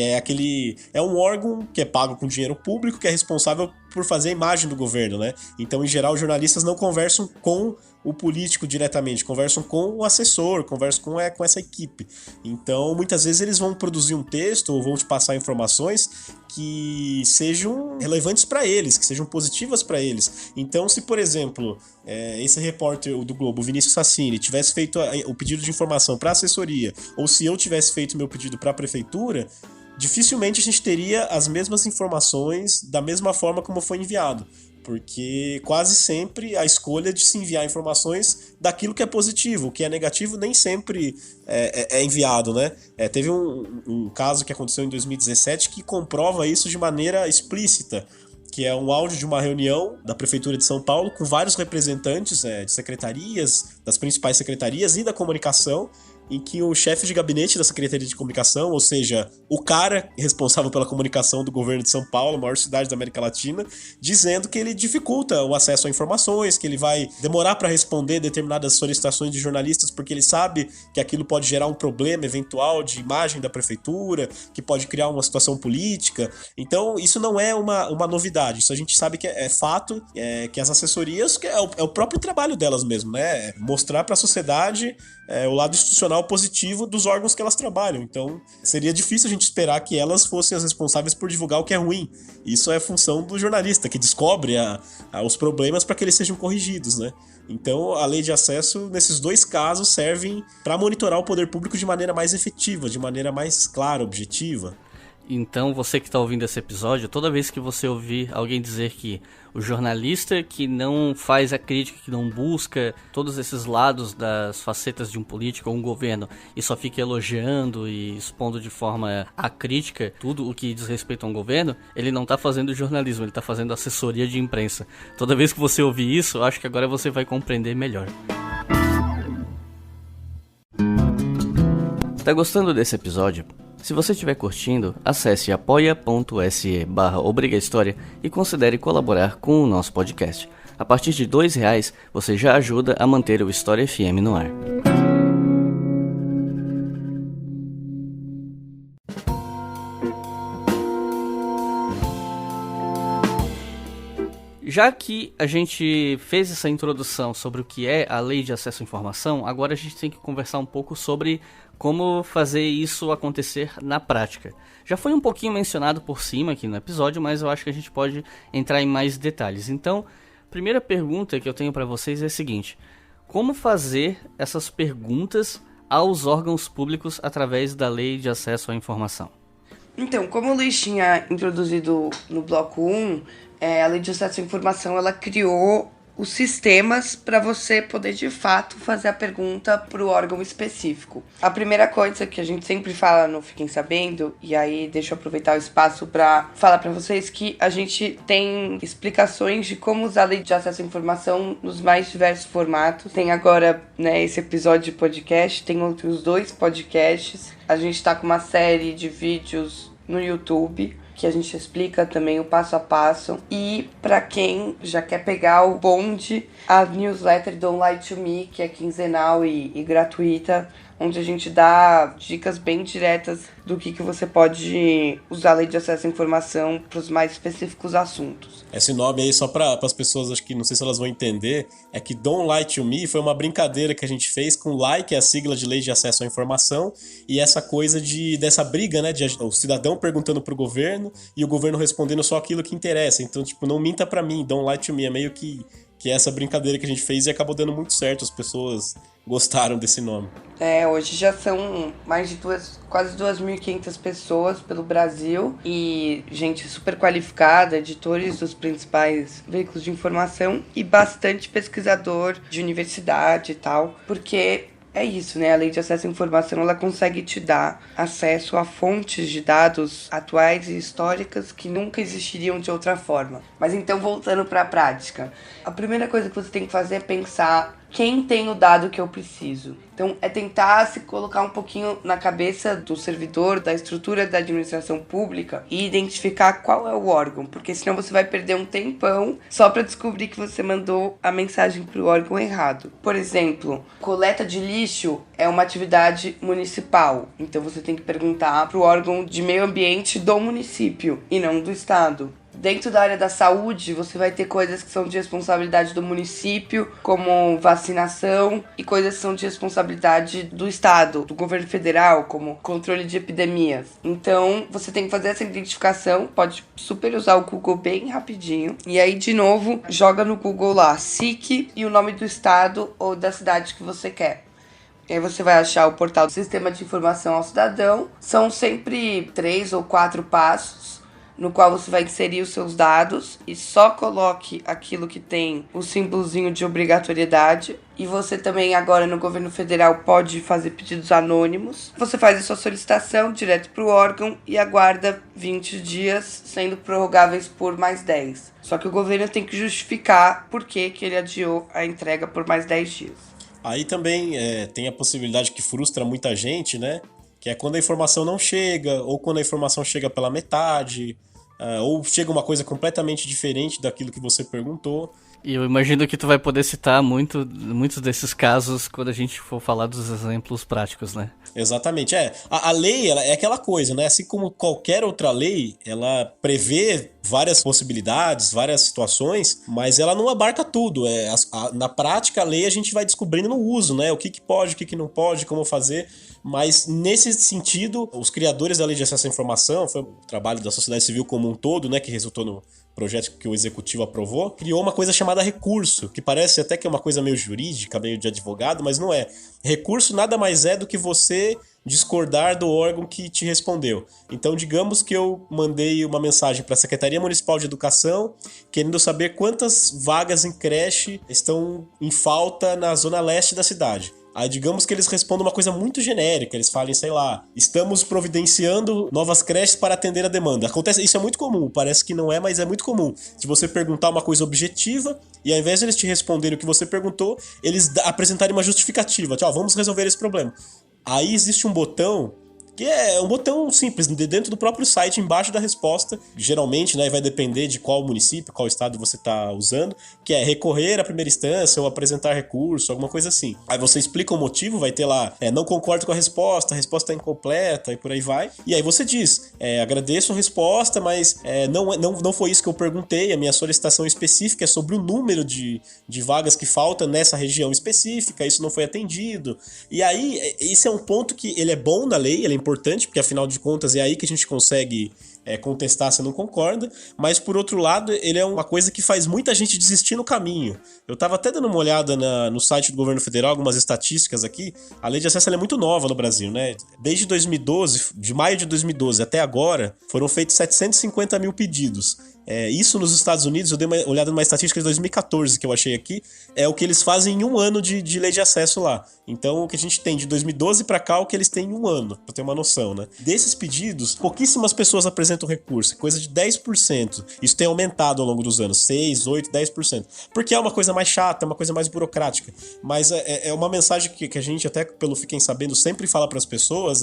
é um órgão que é pago com dinheiro público, que é responsável por fazer a imagem do governo, né? Então, em geral, os jornalistas não conversam com o político diretamente, conversam com o assessor, conversam com essa equipe. Então, muitas vezes eles vão produzir um texto ou vão te passar informações que sejam relevantes para eles, que sejam positivas para eles. Então, se, por exemplo, esse repórter do Globo, Vinícius Sassini, tivesse feito o pedido de informação para a assessoria, ou se eu tivesse feito meu pedido para a prefeitura, dificilmente a gente teria as mesmas informações da mesma forma como foi enviado, porque quase sempre a escolha de se enviar informações daquilo que é positivo, o que é negativo nem sempre é enviado, né? Teve um caso que aconteceu em 2017 que comprova isso de maneira explícita, que é um áudio de uma reunião da Prefeitura de São Paulo com vários representantes de secretarias, das principais secretarias e da comunicação, em que o chefe de gabinete da Secretaria de Comunicação, ou seja, o cara responsável pela comunicação do governo de São Paulo, a maior cidade da América Latina, dizendo que ele dificulta o acesso a informações, que ele vai demorar para responder determinadas solicitações de jornalistas porque ele sabe que aquilo pode gerar um problema eventual de imagem da prefeitura, que pode criar uma situação política. Então, isso não é uma novidade, isso a gente sabe que é fato, que as assessorias, que é o próprio trabalho delas mesmo, né? Mostrar para a sociedade o lado institucional sinal positivo dos órgãos que elas trabalham. Então, seria difícil a gente esperar que elas fossem as responsáveis por divulgar o que é ruim. Isso é função do jornalista, que descobre os problemas para que eles sejam corrigidos, né? Então, a lei de acesso, nesses dois casos, servem para monitorar o poder público de maneira mais efetiva, de maneira mais clara, objetiva. Então, você que está ouvindo esse episódio, toda vez que você ouvir alguém dizer que o jornalista que não faz a crítica, que não busca todos esses lados das facetas de um político ou um governo e só fica elogiando e expondo de forma acrítica tudo o que diz respeito a um governo, ele não está fazendo jornalismo, ele está fazendo assessoria de imprensa. Toda vez que você ouvir isso, eu acho que agora você vai compreender melhor. Tá gostando desse episódio? Se você estiver curtindo, acesse apoia.se/obrigahistoria e considere colaborar com o nosso podcast. A partir de R$2, você já ajuda a manter o História FM no ar. Já que a gente fez essa introdução sobre o que é a Lei de Acesso à Informação, agora a gente tem que conversar um pouco sobre como fazer isso acontecer na prática. Já foi um pouquinho mencionado por cima aqui no episódio, mas eu acho que a gente pode entrar em mais detalhes. Então, a primeira pergunta que eu tenho para vocês é a seguinte: como fazer essas perguntas aos órgãos públicos através da Lei de Acesso à Informação? Então, como o Luiz tinha introduzido no bloco 1, a Lei de Acesso à Informação, ela criou os sistemas para você poder, de fato, fazer a pergunta para o órgão específico. A primeira coisa que a gente sempre fala no Fiquem Sabendo, e aí deixa eu aproveitar o espaço para falar para vocês que a gente tem explicações de como usar a Lei de Acesso à Informação nos mais diversos formatos. Tem agora, né, esse episódio de podcast, tem outros 2 podcasts. A gente está com uma série de vídeos no YouTube, que a gente explica também o passo a passo. E para quem já quer pegar o bonde, a newsletter Don't Lie to Me, que é quinzenal e gratuita, onde a gente dá dicas bem diretas do que você pode usar a Lei de Acesso à Informação para os mais específicos assuntos. Esse nome aí, só para as pessoas, acho que não sei se elas vão entender, é que Don't Lie to Me foi uma brincadeira que a gente fez com LAI, que é a sigla de Lei de Acesso à Informação, e essa coisa dessa briga, né, de o cidadão perguntando pro governo e o governo respondendo só aquilo que interessa. Então, tipo, não minta para mim, Don't Lie to Me, é meio que é essa brincadeira que a gente fez e acabou dando muito certo, as pessoas gostaram desse nome. Hoje já são mais de quase 2.500 pessoas pelo Brasil e gente super qualificada, editores dos principais veículos de informação e bastante pesquisador de universidade e tal, porque é isso, né? A Lei de Acesso à Informação, ela consegue te dar acesso a fontes de dados atuais e históricas que nunca existiriam de outra forma. Mas então, voltando para a prática, a primeira coisa que você tem que fazer é pensar quem tem o dado que eu preciso. Então, é tentar se colocar um pouquinho na cabeça do servidor, da estrutura da administração pública e identificar qual é o órgão, porque senão você vai perder um tempão só para descobrir que você mandou a mensagem para o órgão errado. Por exemplo, coleta de lixo é uma atividade municipal, então você tem que perguntar para o órgão de meio ambiente do município e não do estado. Dentro da área da saúde, você vai ter coisas que são de responsabilidade do município, como vacinação, e coisas que são de responsabilidade do estado, do governo federal, como controle de epidemias. Então, você tem que fazer essa identificação, pode super usar o Google bem rapidinho. E aí, de novo, joga no Google lá, SIC e o nome do estado ou da cidade que você quer. E aí você vai achar o portal do Sistema de Informação ao Cidadão. São sempre 3 ou 4 passos, no qual você vai inserir os seus dados e só coloque aquilo que tem o símbolozinho de obrigatoriedade. E você também agora no governo federal pode fazer pedidos anônimos. Você faz a sua solicitação direto para o órgão e aguarda 20 dias, sendo prorrogáveis por mais 10. Só que o governo tem que justificar por que ele adiou a entrega por mais 10 dias. Aí também tem a possibilidade que frustra muita gente, né? Que é quando a informação não chega, ou quando a informação chega pela metade, ou chega uma coisa completamente diferente daquilo que você perguntou. E eu imagino que tu vai poder citar muitos desses casos quando a gente for falar dos exemplos práticos, né? Exatamente, a lei ela é aquela coisa, né? Assim como qualquer outra lei, ela prevê várias possibilidades, várias situações, mas ela não abarca tudo. Na prática, a lei a gente vai descobrindo no uso, né? O que pode, o que não pode, como fazer. Mas nesse sentido, os criadores da Lei de Acesso à Informação, foi o trabalho da sociedade civil como um todo, né? Que resultou no projeto que o executivo aprovou, criou uma coisa chamada recurso, que parece até que é uma coisa meio jurídica, meio de advogado, mas não é. Recurso nada mais é do que você discordar do órgão que te respondeu. Então, digamos que eu mandei uma mensagem para a Secretaria Municipal de Educação querendo saber quantas vagas em creche estão em falta na zona leste da cidade. Aí digamos que eles respondam uma coisa muito genérica, eles falem, sei lá, estamos providenciando novas creches para atender a demanda. Acontece, isso é muito comum, parece que não é, mas é muito comum. Se você perguntar uma coisa objetiva e ao invés de eles te responderem o que você perguntou, eles apresentarem uma justificativa, vamos resolver esse problema. Aí existe um botão que é um botão simples, dentro do próprio site, embaixo da resposta, geralmente, né, vai depender de qual município, qual estado você está usando, que é recorrer à primeira instância ou apresentar recurso, alguma coisa assim. Aí você explica o motivo, vai ter lá, não concordo com a resposta é incompleta e por aí vai. E aí você diz, agradeço a resposta, mas não foi isso que eu perguntei, a minha solicitação específica é sobre o número de vagas que falta nessa região específica, isso não foi atendido. E aí, esse é um ponto que ele é bom na lei, ele é importante, porque afinal de contas é aí que a gente consegue contestar se não concorda, mas por outro lado ele é uma coisa que faz muita gente desistir no caminho. Eu tava até dando uma olhada no site do governo federal, algumas estatísticas aqui. A lei de acesso ela é muito nova no Brasil, né? Desde 2012, de maio de 2012 até agora, foram feitos 750 mil pedidos. Isso nos Estados Unidos, eu dei uma olhada numa estatística de 2014 que eu achei aqui, é o que eles fazem em um ano de lei de acesso lá. Então o que a gente tem de 2012 para cá é o que eles têm em um ano, pra ter uma noção, né? Desses pedidos, pouquíssimas pessoas apresentam recurso, coisa de 10%. Isso tem aumentado ao longo dos anos, 6, 8, 10%. Porque é uma coisa mais chata, é uma coisa mais burocrática. Mas é uma mensagem que a gente, até pelo Fiquem Sabendo, sempre fala para as pessoas,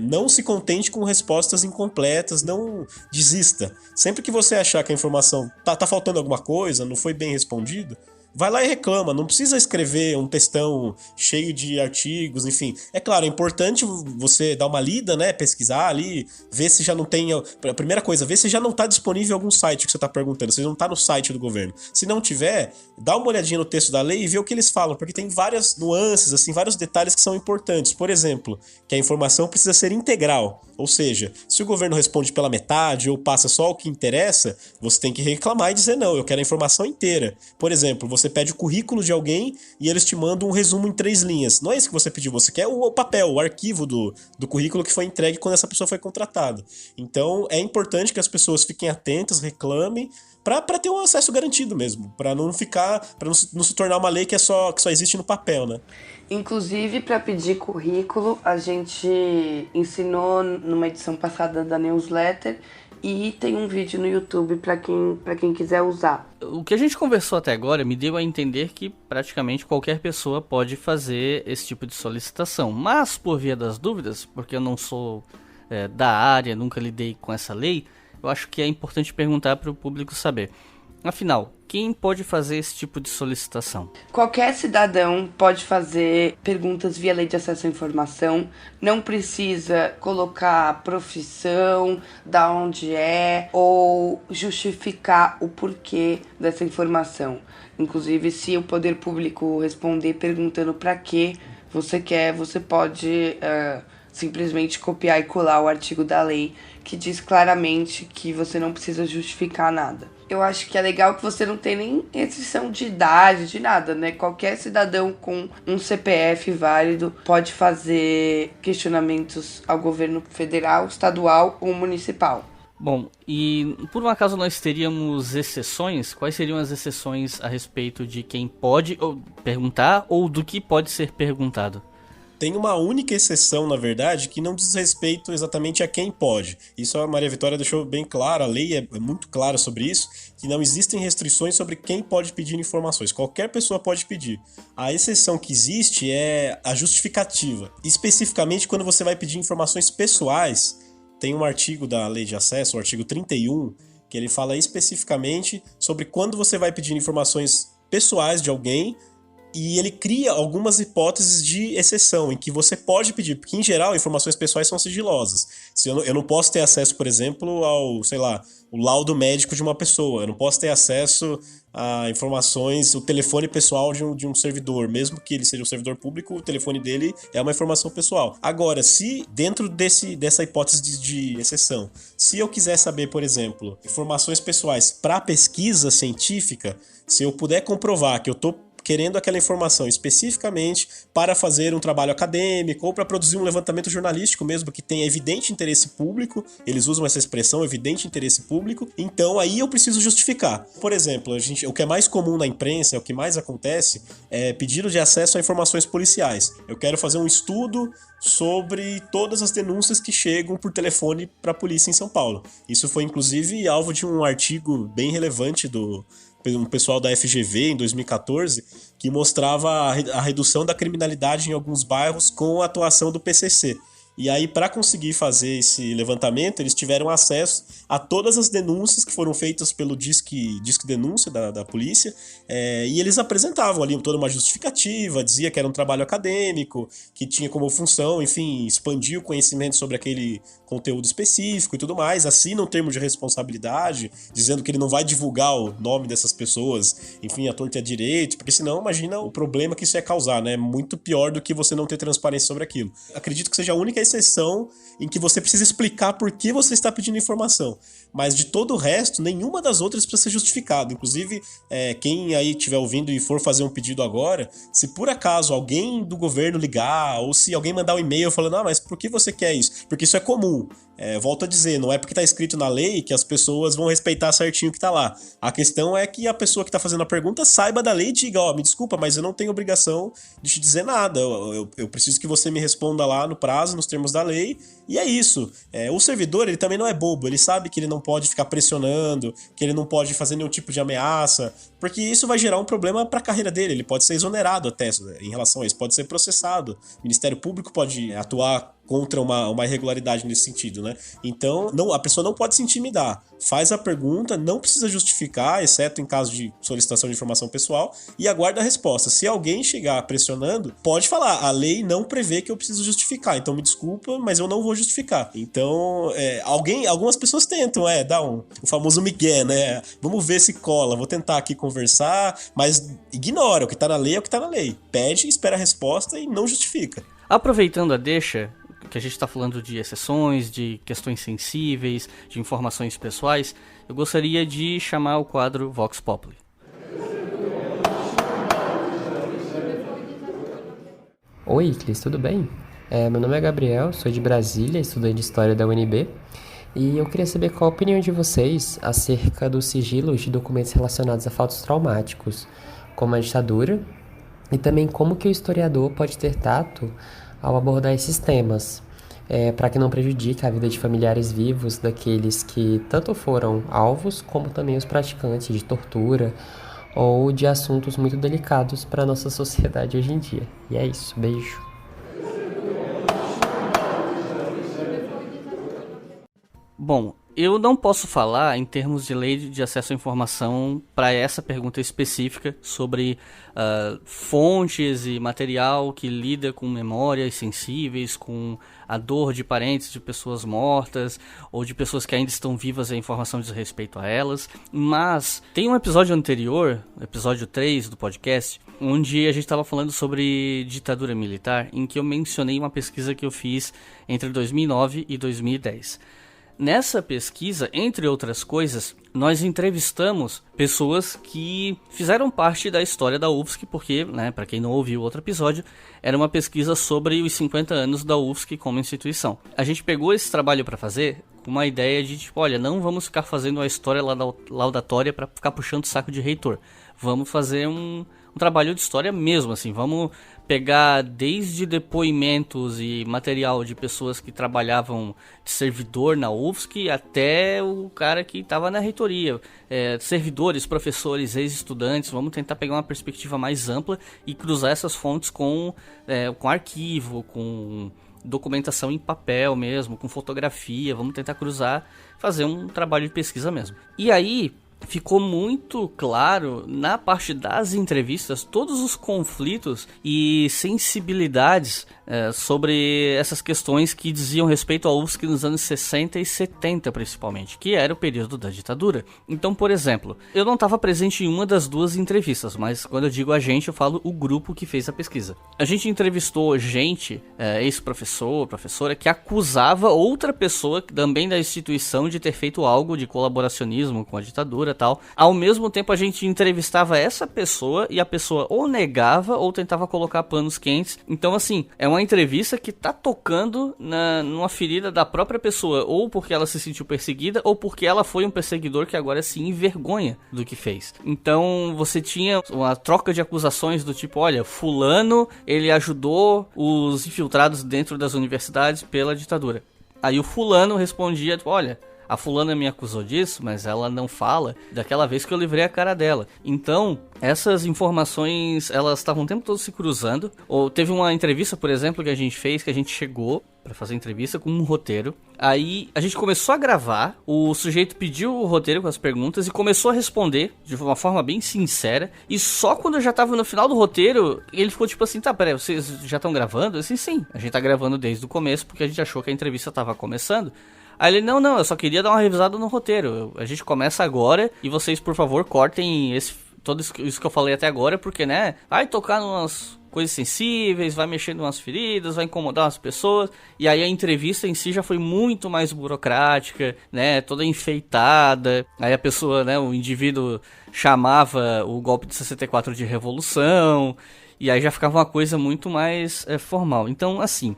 não se contente com respostas incompletas, não desista. Sempre que você achar que a informação tá faltando alguma coisa, não foi bem respondido, vai lá e reclama, não precisa escrever um textão cheio de artigos, enfim. É claro, é importante você dar uma lida, né, pesquisar ali, ver se já não tem... A primeira coisa, ver se já não está disponível em algum site que você está perguntando, se não está no site do governo. Se não tiver, dá uma olhadinha no texto da lei e vê o que eles falam, porque tem várias nuances, assim, vários detalhes que são importantes. Por exemplo, que a informação precisa ser integral, ou seja, se o governo responde pela metade ou passa só o que interessa, você tem que reclamar e dizer não, eu quero a informação inteira. Por exemplo, você pede o currículo de alguém e eles te mandam um resumo em 3 linhas. Não é isso que você pediu, você quer o papel, o arquivo do currículo que foi entregue quando essa pessoa foi contratada. Então é importante que as pessoas fiquem atentas, reclamem, para ter um acesso garantido mesmo, para não se tornar uma lei que só existe no papel, né? Inclusive, para pedir currículo, a gente ensinou numa edição passada da newsletter e tem um vídeo no YouTube para quem quiser usar. O que a gente conversou até agora me deu a entender que praticamente qualquer pessoa pode fazer esse tipo de solicitação. Mas, por via das dúvidas, porque eu não sou da área, nunca lidei com essa lei, eu acho que é importante perguntar para o público saber. Afinal, quem pode fazer esse tipo de solicitação? Qualquer cidadão pode fazer perguntas via Lei de Acesso à Informação. Não precisa colocar profissão, da onde é, ou justificar o porquê dessa informação. Inclusive, se o poder público responder perguntando para que você quer, você pode simplesmente copiar e colar o artigo da lei que diz claramente que você não precisa justificar nada. Eu acho que é legal que você não tem nem restrição de idade, de nada, né? Qualquer cidadão com um CPF válido pode fazer questionamentos ao governo federal, estadual ou municipal. Bom, e por um acaso nós teríamos exceções? Quais seriam as exceções a respeito de quem pode perguntar ou do que pode ser perguntado? Tem uma única exceção, na verdade, que não diz respeito exatamente a quem pode. Isso a Maria Vitória deixou bem claro, a lei é muito clara sobre isso, que não existem restrições sobre quem pode pedir informações. Qualquer pessoa pode pedir. A exceção que existe é a justificativa. Especificamente, quando você vai pedir informações pessoais, tem um artigo da Lei de Acesso, o artigo 31, que ele fala especificamente sobre quando você vai pedir informações pessoais de alguém, e ele cria algumas hipóteses de exceção em que você pode pedir, porque em geral informações pessoais são sigilosas. Se eu não posso ter acesso, por exemplo, ao, sei lá, o laudo médico de uma pessoa, eu não posso ter acesso a informações, o telefone pessoal de um servidor, mesmo que ele seja um servidor público, o telefone dele é uma informação pessoal. Agora, se dentro dessa hipótese de exceção, se eu quiser saber, por exemplo, informações pessoais para pesquisa científica, se eu puder comprovar que eu estou querendo aquela informação especificamente para fazer um trabalho acadêmico ou para produzir um levantamento jornalístico mesmo que tenha evidente interesse público, eles usam essa expressão, evidente interesse público, então aí eu preciso justificar. Por exemplo, o que é mais comum na imprensa, o que mais acontece, é pedido de acesso a informações policiais. Eu quero fazer um estudo sobre todas as denúncias que chegam por telefone para a polícia em São Paulo. Isso foi inclusive alvo de um artigo bem relevante do pessoal da FGV em 2014, que mostrava a redução da criminalidade em alguns bairros com a atuação do PCC. E aí, para conseguir fazer esse levantamento, eles tiveram acesso a todas as denúncias que foram feitas pelo Disque Denúncia da polícia, e eles apresentavam ali toda uma justificativa, dizia que era um trabalho acadêmico, que tinha como função, enfim, expandir o conhecimento sobre aquele conteúdo específico e tudo mais, assina um termo de responsabilidade, dizendo que ele não vai divulgar o nome dessas pessoas, enfim, à torta e à direito, porque senão, imagina o problema que isso ia causar, né? Muito pior do que você não ter transparência sobre aquilo. Acredito que seja a única exceção em que você precisa explicar por que você está pedindo informação. Mas de todo o resto, nenhuma das outras precisa ser justificado. Inclusive, quem aí estiver ouvindo e for fazer um pedido agora, se por acaso alguém do governo ligar, ou se alguém mandar um e-mail falando, mas por que você quer isso? Porque isso é comum. Volto a dizer, não é porque está escrito na lei que as pessoas vão respeitar certinho o que está lá. A questão é que a pessoa que está fazendo a pergunta saiba da lei e diga, me desculpa, mas eu não tenho obrigação de te dizer nada. Eu preciso que você me responda lá no prazo, nos termos da lei, e é isso. O servidor, ele também não é bobo, ele sabe que ele não pode ficar pressionando, que ele não pode fazer nenhum tipo de ameaça, porque isso vai gerar um problema para a carreira dele, ele pode ser exonerado até em relação a isso, pode ser processado. O Ministério Público pode atuar contra uma irregularidade nesse sentido, né? Então, a pessoa não pode se intimidar. Faz a pergunta, não precisa justificar, exceto em caso de solicitação de informação pessoal, e aguarda a resposta. Se alguém chegar pressionando, pode falar, a lei não prevê que eu preciso justificar, então me desculpa, mas eu não vou justificar. Então, algumas pessoas tentam, dar o famoso migué, né? Vamos ver se cola, vou tentar aqui conversar, mas ignora, o que tá na lei é o que tá na lei. Pede, espera a resposta e não justifica. Aproveitando a deixa, que a gente está falando de exceções, de questões sensíveis, de informações pessoais, eu gostaria de chamar o quadro Vox Populi. Oi, Cris, tudo bem? Meu nome é Gabriel, sou de Brasília, estudante de História da UNB, e eu queria saber qual a opinião de vocês acerca dos sigilos de documentos relacionados a fatos traumáticos, como a ditadura, e também como que o historiador pode ter tato ao abordar esses temas, para que não prejudique a vida de familiares vivos daqueles que tanto foram alvos, como também os praticantes de tortura ou de assuntos muito delicados para a nossa sociedade hoje em dia. E é isso, beijo. Bom, eu não posso falar em termos de lei de acesso à informação para essa pergunta específica sobre fontes e material que lida com memórias sensíveis, com a dor de parentes de pessoas mortas ou de pessoas que ainda estão vivas e a informação diz respeito a elas. Mas tem um episódio anterior, episódio 3 do podcast, onde a gente estava falando sobre ditadura militar, em que eu mencionei uma pesquisa que eu fiz entre 2009 e 2010. Nessa pesquisa, entre outras coisas, nós entrevistamos pessoas que fizeram parte da história da UFSC, porque, para quem não ouviu o outro episódio, era uma pesquisa sobre os 50 anos da UFSC como instituição. A gente pegou esse trabalho para fazer com uma ideia de, olha, não vamos ficar fazendo uma história laudatória para ficar puxando o saco de reitor. Vamos fazer um trabalho de história mesmo, assim, vamos pegar desde depoimentos e material de pessoas que trabalhavam de servidor na UFSC até o cara que estava na reitoria, servidores, professores, ex-estudantes. Vamos tentar pegar uma perspectiva mais ampla e cruzar essas fontes com arquivo, com documentação em papel mesmo, com fotografia, vamos tentar cruzar, fazer um trabalho de pesquisa mesmo. E aí ficou muito claro na parte das entrevistas todos os conflitos e sensibilidades sobre essas questões que diziam respeito ao UFSC nos anos 60 e 70 principalmente, que era o período da ditadura. Então, por exemplo, eu não estava presente em uma das duas entrevistas, mas quando eu digo a gente, eu falo o grupo que fez a pesquisa. A gente entrevistou gente, ex-professor, professora, que acusava outra pessoa também da instituição de ter feito algo de colaboracionismo com a ditadura e tal. Ao mesmo tempo, a gente entrevistava essa pessoa e a pessoa ou negava ou tentava colocar panos quentes. Então, assim, é uma entrevista que tá tocando numa ferida da própria pessoa, ou porque ela se sentiu perseguida, ou porque ela foi um perseguidor que agora se envergonha do que fez. Então, você tinha uma troca de acusações do tipo, olha, fulano, ele ajudou os infiltrados dentro das universidades pela ditadura. Aí o fulano respondia, tipo, olha, a fulana me acusou disso, mas ela não fala daquela vez que eu livrei a cara dela. Então, essas informações, elas estavam o tempo todo se cruzando. Ou teve uma entrevista, por exemplo, que a gente fez, que a gente chegou para fazer entrevista com um roteiro. Aí a gente começou a gravar, o sujeito pediu o roteiro com as perguntas e começou a responder de uma forma bem sincera. E só quando eu já tava no final do roteiro, ele ficou tipo assim, tá, peraí, vocês já estão gravando? Eu disse, sim, a gente tá gravando desde o começo, porque a gente achou que a entrevista tava começando. Aí ele, não, eu só queria dar uma revisada no roteiro. A gente começa agora e vocês, por favor, cortem tudo isso que eu falei até agora, porque, né, vai tocar umas coisas sensíveis, vai mexer em umas feridas, vai incomodar as pessoas. E aí a entrevista em si já foi muito mais burocrática, né, toda enfeitada. Aí a pessoa, né, o indivíduo chamava o golpe de 64 de revolução, e aí já ficava uma coisa muito mais formal. Então, assim...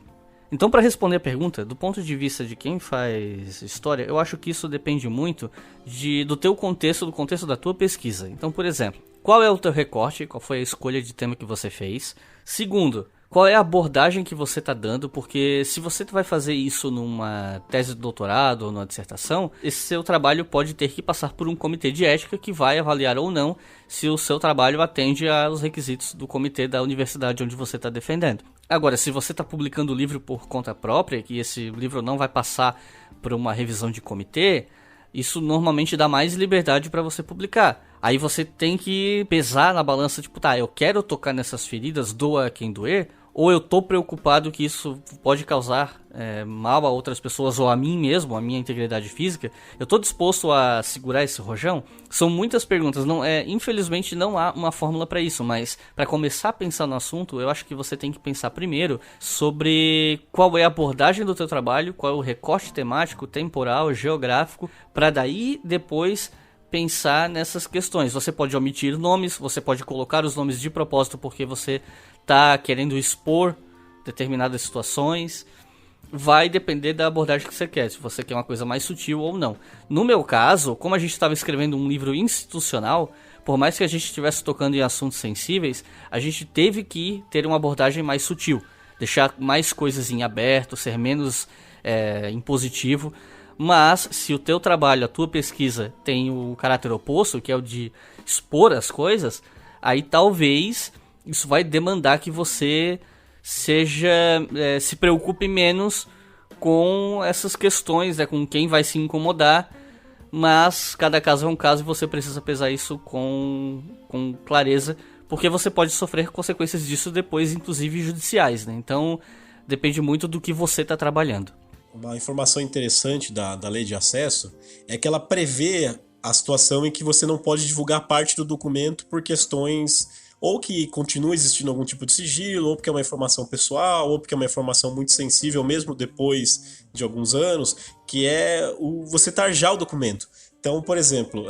Então, para responder a pergunta, do ponto de vista de quem faz história, eu acho que isso depende muito do teu contexto, do contexto da tua pesquisa. Então, por exemplo, qual é o teu recorte, qual foi a escolha de tema que você fez? Segundo, qual é a abordagem que você está dando? Porque se você vai fazer isso numa tese de doutorado ou numa dissertação, esse seu trabalho pode ter que passar por um comitê de ética que vai avaliar ou não se o seu trabalho atende aos requisitos do comitê da universidade onde você está defendendo. Agora, se você está publicando o livro por conta própria, que esse livro não vai passar por uma revisão de comitê, isso normalmente dá mais liberdade para você publicar. Aí você tem que pesar na balança, tipo, tá, eu quero tocar nessas feridas, doa quem doer, ou eu tô preocupado que isso pode causar mal a outras pessoas ou a mim mesmo, a minha integridade física. Eu tô disposto a segurar esse rojão? São muitas perguntas. Infelizmente não há uma fórmula para isso, mas para começar a pensar no assunto, eu acho que você tem que pensar primeiro sobre qual é a abordagem do teu trabalho, qual é o recorte temático, temporal, geográfico, para daí depois pensar nessas questões. Você pode omitir nomes, você pode colocar os nomes de propósito porque você está querendo expor determinadas situações. Vai depender da abordagem que você quer, se você quer uma coisa mais sutil ou não. No meu caso, como a gente estava escrevendo um livro institucional, por mais que a gente estivesse tocando em assuntos sensíveis, a gente teve que ter uma abordagem mais sutil, deixar mais coisas em aberto, ser menos impositivo. Mas se o teu trabalho, a tua pesquisa tem o caráter oposto, que é o de expor as coisas, aí talvez isso vai demandar que você se preocupe menos com essas questões, com quem vai se incomodar, mas cada caso é um caso e você precisa pesar isso com clareza, porque você pode sofrer consequências disso depois, inclusive judiciais, né? Então depende muito do que você está trabalhando. Uma informação interessante da lei de acesso é que ela prevê a situação em que você não pode divulgar parte do documento por questões ou que continua existindo algum tipo de sigilo, ou porque é uma informação pessoal, ou porque é uma informação muito sensível mesmo depois de alguns anos, que é você tarjar o documento. Então, por exemplo,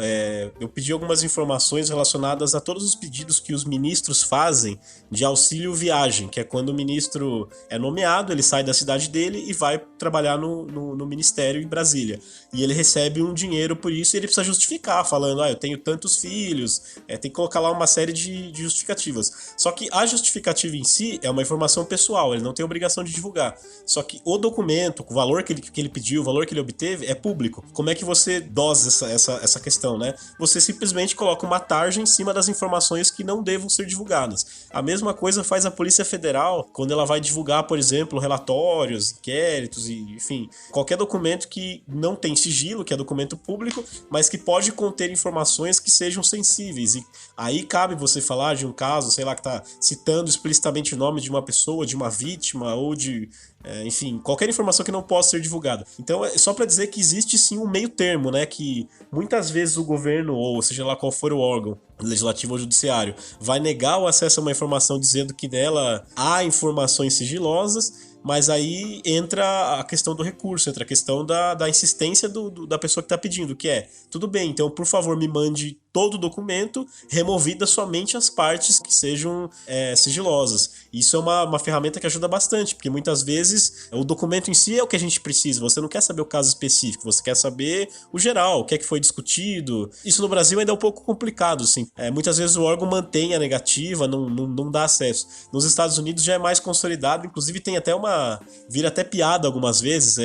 eu pedi algumas informações relacionadas a todos os pedidos que os ministros fazem de auxílio viagem, que é quando o ministro é nomeado, ele sai da cidade dele e vai trabalhar no ministério em Brasília. E ele recebe um dinheiro por isso e ele precisa justificar, falando, eu tenho tantos filhos, tem que colocar lá uma série de justificativas. Só que a justificativa em si é uma informação pessoal, ele não tem obrigação de divulgar. Só que o documento, o valor que ele pediu, o valor que ele obteve, é público. Como é que você dosa essa questão, né? Você simplesmente coloca uma tarja em cima das informações que não devam ser divulgadas. A mesma coisa faz a Polícia Federal quando ela vai divulgar, por exemplo, relatórios, inquéritos, e, enfim, qualquer documento que não tem sigilo, que é documento público, mas que pode conter informações que sejam sensíveis. E aí cabe você falar de um caso, sei lá, que está citando explicitamente o nome de uma pessoa, de uma vítima ou de... enfim, qualquer informação que não possa ser divulgada. Então, é só para dizer que existe sim um meio termo, né? Que muitas vezes o governo, ou seja lá qual for o órgão, legislativo ou judiciário, vai negar o acesso a uma informação dizendo que nela há informações sigilosas, mas aí entra a questão do recurso, entra a questão da insistência da pessoa que está pedindo, que é, tudo bem, então por favor me mande todo o documento, removida somente as partes que sejam sigilosas. Isso é uma ferramenta que ajuda bastante, porque muitas vezes o documento em si é o que a gente precisa, você não quer saber o caso específico, você quer saber o geral, o que é que foi discutido. Isso no Brasil ainda é um pouco complicado, assim. Muitas vezes o órgão mantém a negativa, não dá acesso. Nos Estados Unidos já é mais consolidado, inclusive tem até vira até piada algumas vezes,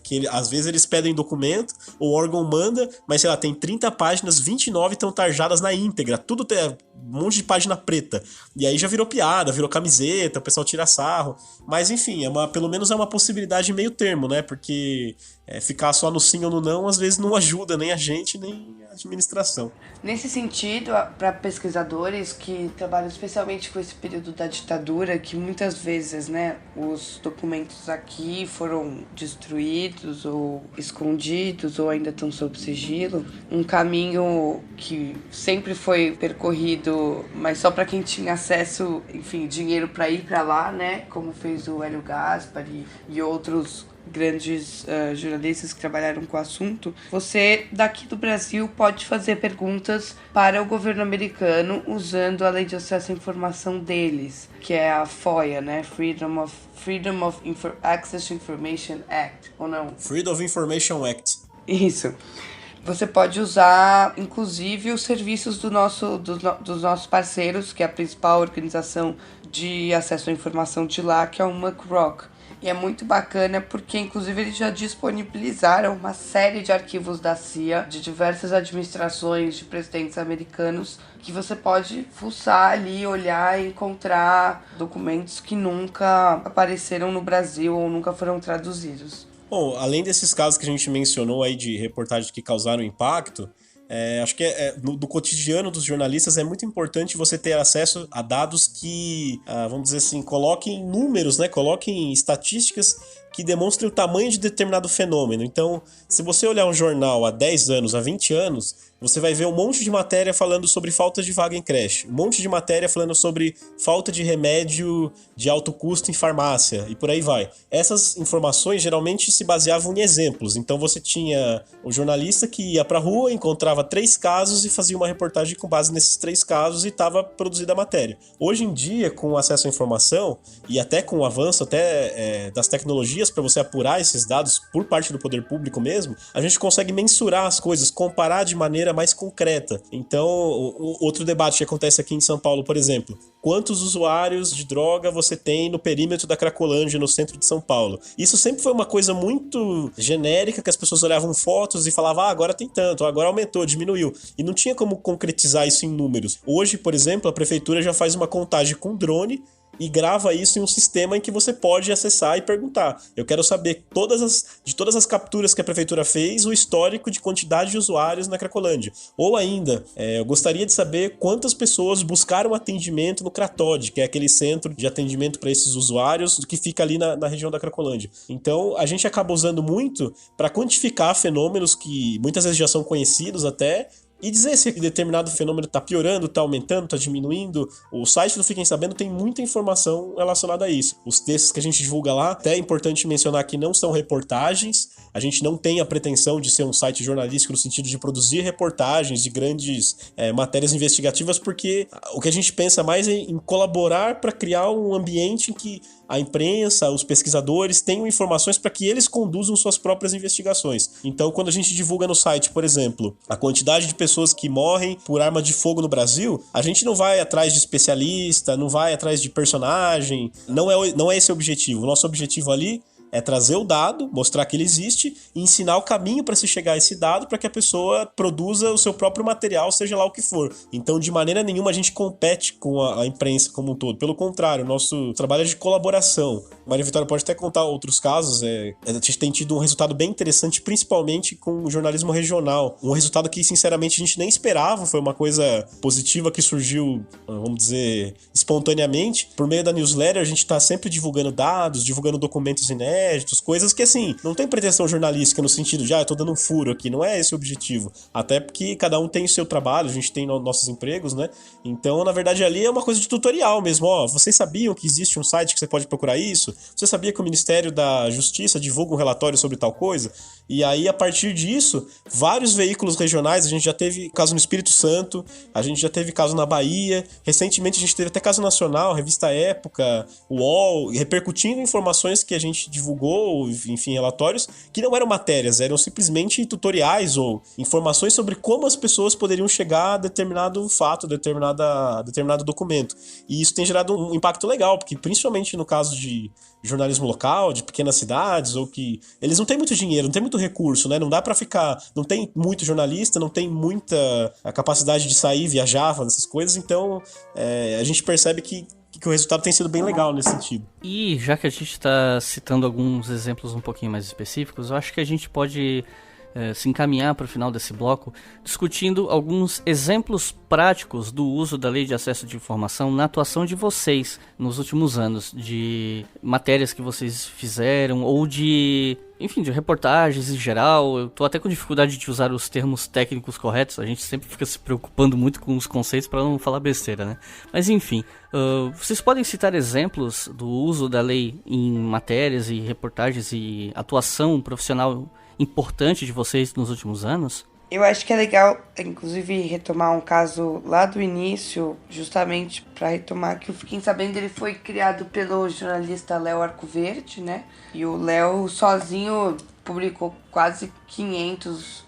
que às vezes eles pedem documento, o órgão manda, mas sei lá, tem 30 páginas, 29 estão tarjadas na íntegra, tudo tem um monte de página preta. E aí já virou piada, virou camiseta, o pessoal tira sarro. Mas enfim, pelo menos é uma possibilidade meio termo, né? Porque ficar só no sim ou no não, às vezes não ajuda nem a gente, nem a administração. Nesse sentido, para pesquisadores que trabalham especialmente com esse período da ditadura, que muitas vezes, né, os documentos aqui foram destruídos ou escondidos ou ainda estão sob sigilo, um caminho que sempre foi percorrido, mas só para quem tinha acesso, enfim, dinheiro para ir para lá, né, como fez o Hélio Gaspari e outros grandes jornalistas que trabalharam com o assunto, você daqui do Brasil pode fazer perguntas para o governo americano usando a lei de acesso à informação deles, que é a FOIA, né? Freedom of Access to Information Act, ou não? Freedom of Information Act. Isso. Você pode usar, inclusive, os serviços dos nossos parceiros, que é a principal organização de acesso à informação de lá, que é o Muckrock. E é muito bacana porque, inclusive, eles já disponibilizaram uma série de arquivos da CIA, de diversas administrações de presidentes americanos, que você pode fuçar ali, olhar e encontrar documentos que nunca apareceram no Brasil ou nunca foram traduzidos. Bom, além desses casos que a gente mencionou aí de reportagens que causaram impacto, acho que no cotidiano dos jornalistas é muito importante você ter acesso a dados que, vamos dizer assim, coloquem números, né? Coloquem estatísticas que demonstrem o tamanho de determinado fenômeno. Então, se você olhar um jornal há 10 anos, há 20 anos, você vai ver um monte de matéria falando sobre falta de vaga em creche, um monte de matéria falando sobre falta de remédio de alto custo em farmácia, e por aí vai. Essas informações geralmente se baseavam em exemplos. Então você tinha o jornalista que ia pra rua, encontrava 3 casos e fazia uma reportagem com base nesses 3 casos e estava produzida a matéria. Hoje em dia, com o acesso à informação e até com o avanço das tecnologias para você apurar esses dados por parte do poder público mesmo, a gente consegue mensurar as coisas, comparar de maneira mais concreta. Então, outro debate que acontece aqui em São Paulo, por exemplo, quantos usuários de droga você tem no perímetro da Cracolândia, no centro de São Paulo? Isso sempre foi uma coisa muito genérica, que as pessoas olhavam fotos e falavam, agora tem tanto, agora aumentou, diminuiu. E não tinha como concretizar isso em números. Hoje, por exemplo, a prefeitura já faz uma contagem com drone e grava isso em um sistema em que você pode acessar e perguntar. Eu quero saber de todas as capturas que a prefeitura fez, o histórico de quantidade de usuários na Cracolândia. Ou ainda, eu gostaria de saber quantas pessoas buscaram atendimento no Cratode, que é aquele centro de atendimento para esses usuários que fica ali na região da Cracolândia. Então, a gente acaba usando muito para quantificar fenômenos que muitas vezes já são conhecidos até, e dizer se determinado fenômeno está piorando, está aumentando, está diminuindo. O site do Fiquem Sabendo tem muita informação relacionada a isso. Os textos que a gente divulga lá, até é importante mencionar que não são reportagens. A gente não tem a pretensão de ser um site jornalístico no sentido de produzir reportagens de grandes matérias investigativas, porque o que a gente pensa mais é em colaborar para criar um ambiente em que a imprensa, os pesquisadores tenham informações para que eles conduzam suas próprias investigações. Então, quando a gente divulga no site, por exemplo, a quantidade de pessoas que morrem por arma de fogo no Brasil, a gente não vai atrás de especialista, não vai atrás de personagem, não é esse o objetivo. O nosso objetivo ali É trazer o dado, mostrar que ele existe e ensinar o caminho para se chegar a esse dado para que a pessoa produza o seu próprio material, seja lá o que for. Então, de maneira nenhuma, a gente compete com a imprensa como um todo. Pelo contrário, o nosso trabalho é de colaboração. Maria Vitória pode até contar outros casos. A gente tem tido um resultado bem interessante, principalmente com o jornalismo regional. Um resultado que, sinceramente, a gente nem esperava. Foi uma coisa positiva que surgiu, vamos dizer, espontaneamente. Por meio da newsletter, a gente está sempre divulgando dados, divulgando documentos inéditos, coisas que, assim, não tem pretensão jornalística no sentido de, eu tô dando um furo aqui. Não é esse o objetivo. Até porque cada um tem o seu trabalho, a gente tem nossos empregos, né? Então, na verdade, ali é uma coisa de tutorial mesmo. Vocês sabiam que existe um site que você pode procurar isso? Você sabia que o Ministério da Justiça divulga um relatório sobre tal coisa? E aí, a partir disso, vários veículos regionais, a gente já teve caso no Espírito Santo, a gente já teve caso na Bahia, recentemente a gente teve até caso nacional, revista Época, UOL, repercutindo informações que a gente divulgou, enfim, relatórios, que não eram matérias, eram simplesmente tutoriais ou informações sobre como as pessoas poderiam chegar a determinado fato, determinado documento. E isso tem gerado um impacto legal, porque principalmente no caso de jornalismo local, de pequenas cidades, ou que eles não têm muito dinheiro, não têm muito recurso, né? Não dá pra ficar, não tem muito jornalista, não tem muita a capacidade de sair, viajar, fazer essas coisas, então a gente percebe que o resultado tem sido bem legal nesse sentido. E já que a gente está citando alguns exemplos um pouquinho mais específicos, eu acho que a gente pode se encaminhar para o final desse bloco discutindo alguns exemplos práticos do uso da Lei de Acesso de Informação na atuação de vocês nos últimos anos, de matérias que vocês fizeram ou de, enfim, de reportagens em geral. Eu tô até com dificuldade de usar os termos técnicos corretos, a gente sempre fica se preocupando muito com os conceitos para não falar besteira, né? Mas enfim, vocês podem citar exemplos do uso da lei em matérias e reportagens e atuação profissional importante de vocês nos últimos anos? Eu acho que é legal, inclusive, retomar um caso lá do início, justamente para retomar que o Fiquem Sabendo, ele foi criado pelo jornalista Léo Arcoverde, né? E o Léo sozinho publicou quase 500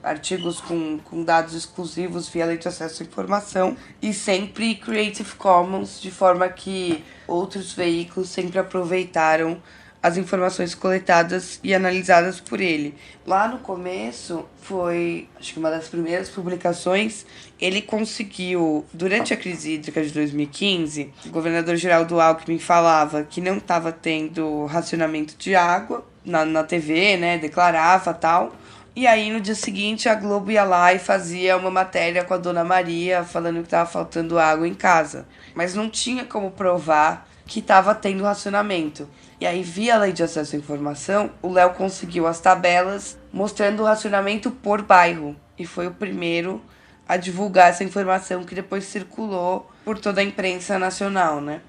artigos com dados exclusivos via Lei de Acesso à Informação e sempre Creative Commons, de forma que outros veículos sempre aproveitaram as informações coletadas e analisadas por ele. Lá no começo, foi, acho que uma das primeiras publicações, ele conseguiu, durante a crise hídrica de 2015, o governador Geraldo Alckmin falava que não estava tendo racionamento de água na TV, né, declarava tal. E aí, no dia seguinte, a Globo ia lá e fazia uma matéria com a Dona Maria, falando que estava faltando água em casa. Mas não tinha como provar que estava tendo racionamento. E aí, via a Lei de Acesso à Informação, o Léo conseguiu as tabelas mostrando o racionamento por bairro. E foi o primeiro a divulgar essa informação que depois circulou por toda a imprensa nacional, né?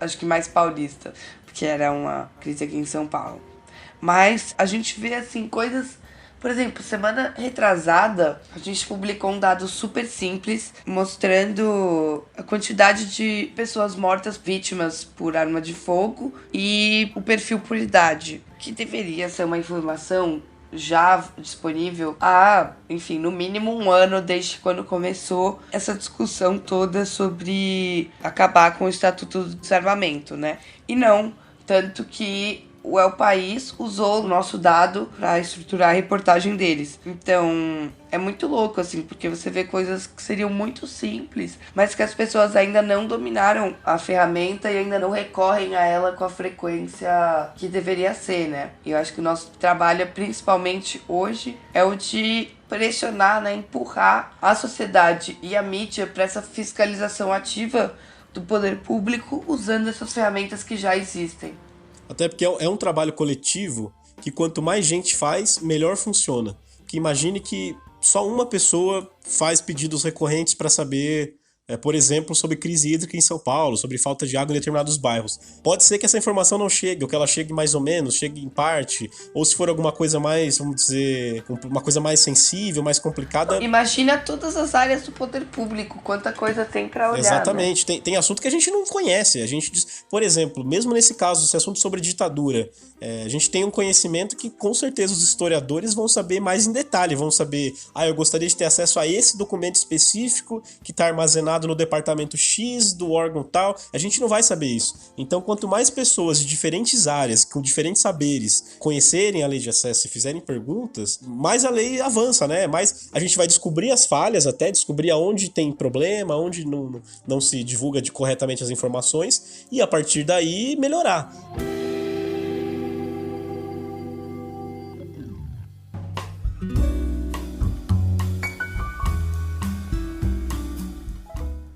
Acho que mais paulista, porque era uma crise aqui em São Paulo. Mas a gente vê, assim, coisas... Por exemplo, semana retrasada, a gente publicou um dado super simples mostrando a quantidade de pessoas mortas vítimas por arma de fogo e o perfil por idade, que deveria ser uma informação já disponível há, enfim, no mínimo um ano desde quando começou essa discussão toda sobre acabar com o Estatuto do Desarmamento, né? E não, tanto que o El País usou o nosso dado para estruturar a reportagem deles. Então, é muito louco, assim, porque você vê coisas que seriam muito simples, mas que as pessoas ainda não dominaram a ferramenta e ainda não recorrem a ela com a frequência que deveria ser, né? E eu acho que o nosso trabalho, principalmente hoje, é o de pressionar, né, empurrar a sociedade e a mídia para essa fiscalização ativa do poder público usando essas ferramentas que já existem. Até porque é um trabalho coletivo que quanto mais gente faz, melhor funciona. Que imagine que só uma pessoa faz pedidos recorrentes para saber, por exemplo, sobre crise hídrica em São Paulo, sobre falta de água em determinados bairros. Pode ser que essa informação não chegue, ou que ela chegue mais ou menos, chegue em parte, ou se for alguma coisa mais, vamos dizer, uma coisa mais sensível, mais complicada. Imagina todas as áreas do poder público, quanta coisa tem para olhar. Exatamente, né? Tem assunto que a gente não conhece. A gente diz, por exemplo, mesmo nesse caso, esse assunto sobre ditadura, a gente tem um conhecimento que com certeza os historiadores vão saber mais em detalhe, vão saber, eu gostaria de ter acesso a esse documento específico que está armazenado formado no departamento X do órgão tal. A gente não vai saber isso. Então, quanto mais pessoas de diferentes áreas, com diferentes saberes, conhecerem a lei de acesso e fizerem perguntas, mais a lei avança, né? Mais a gente vai descobrir as falhas, até descobrir aonde tem problema, onde não se divulga corretamente as informações, e a partir daí melhorar.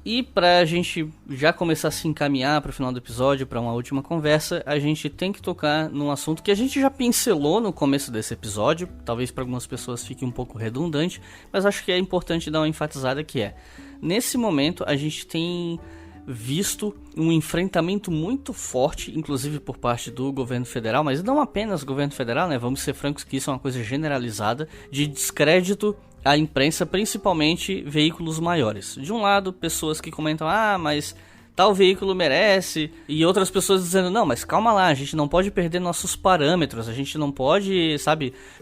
E pra gente já começar a se encaminhar pro final do episódio, pra uma última conversa, a gente tem que tocar num assunto que a gente já pincelou no começo desse episódio, talvez para algumas pessoas fique um pouco redundante, mas acho que é importante dar uma enfatizada que nesse momento a gente tem visto um enfrentamento muito forte, inclusive por parte do governo federal, mas não apenas o governo federal, né? Vamos ser francos que isso é uma coisa generalizada, de descrédito à imprensa, principalmente veículos maiores. De um lado, pessoas que comentam, mas tal veículo merece, e outras pessoas dizendo, não, mas calma lá, a gente não pode perder nossos parâmetros, a gente não pode,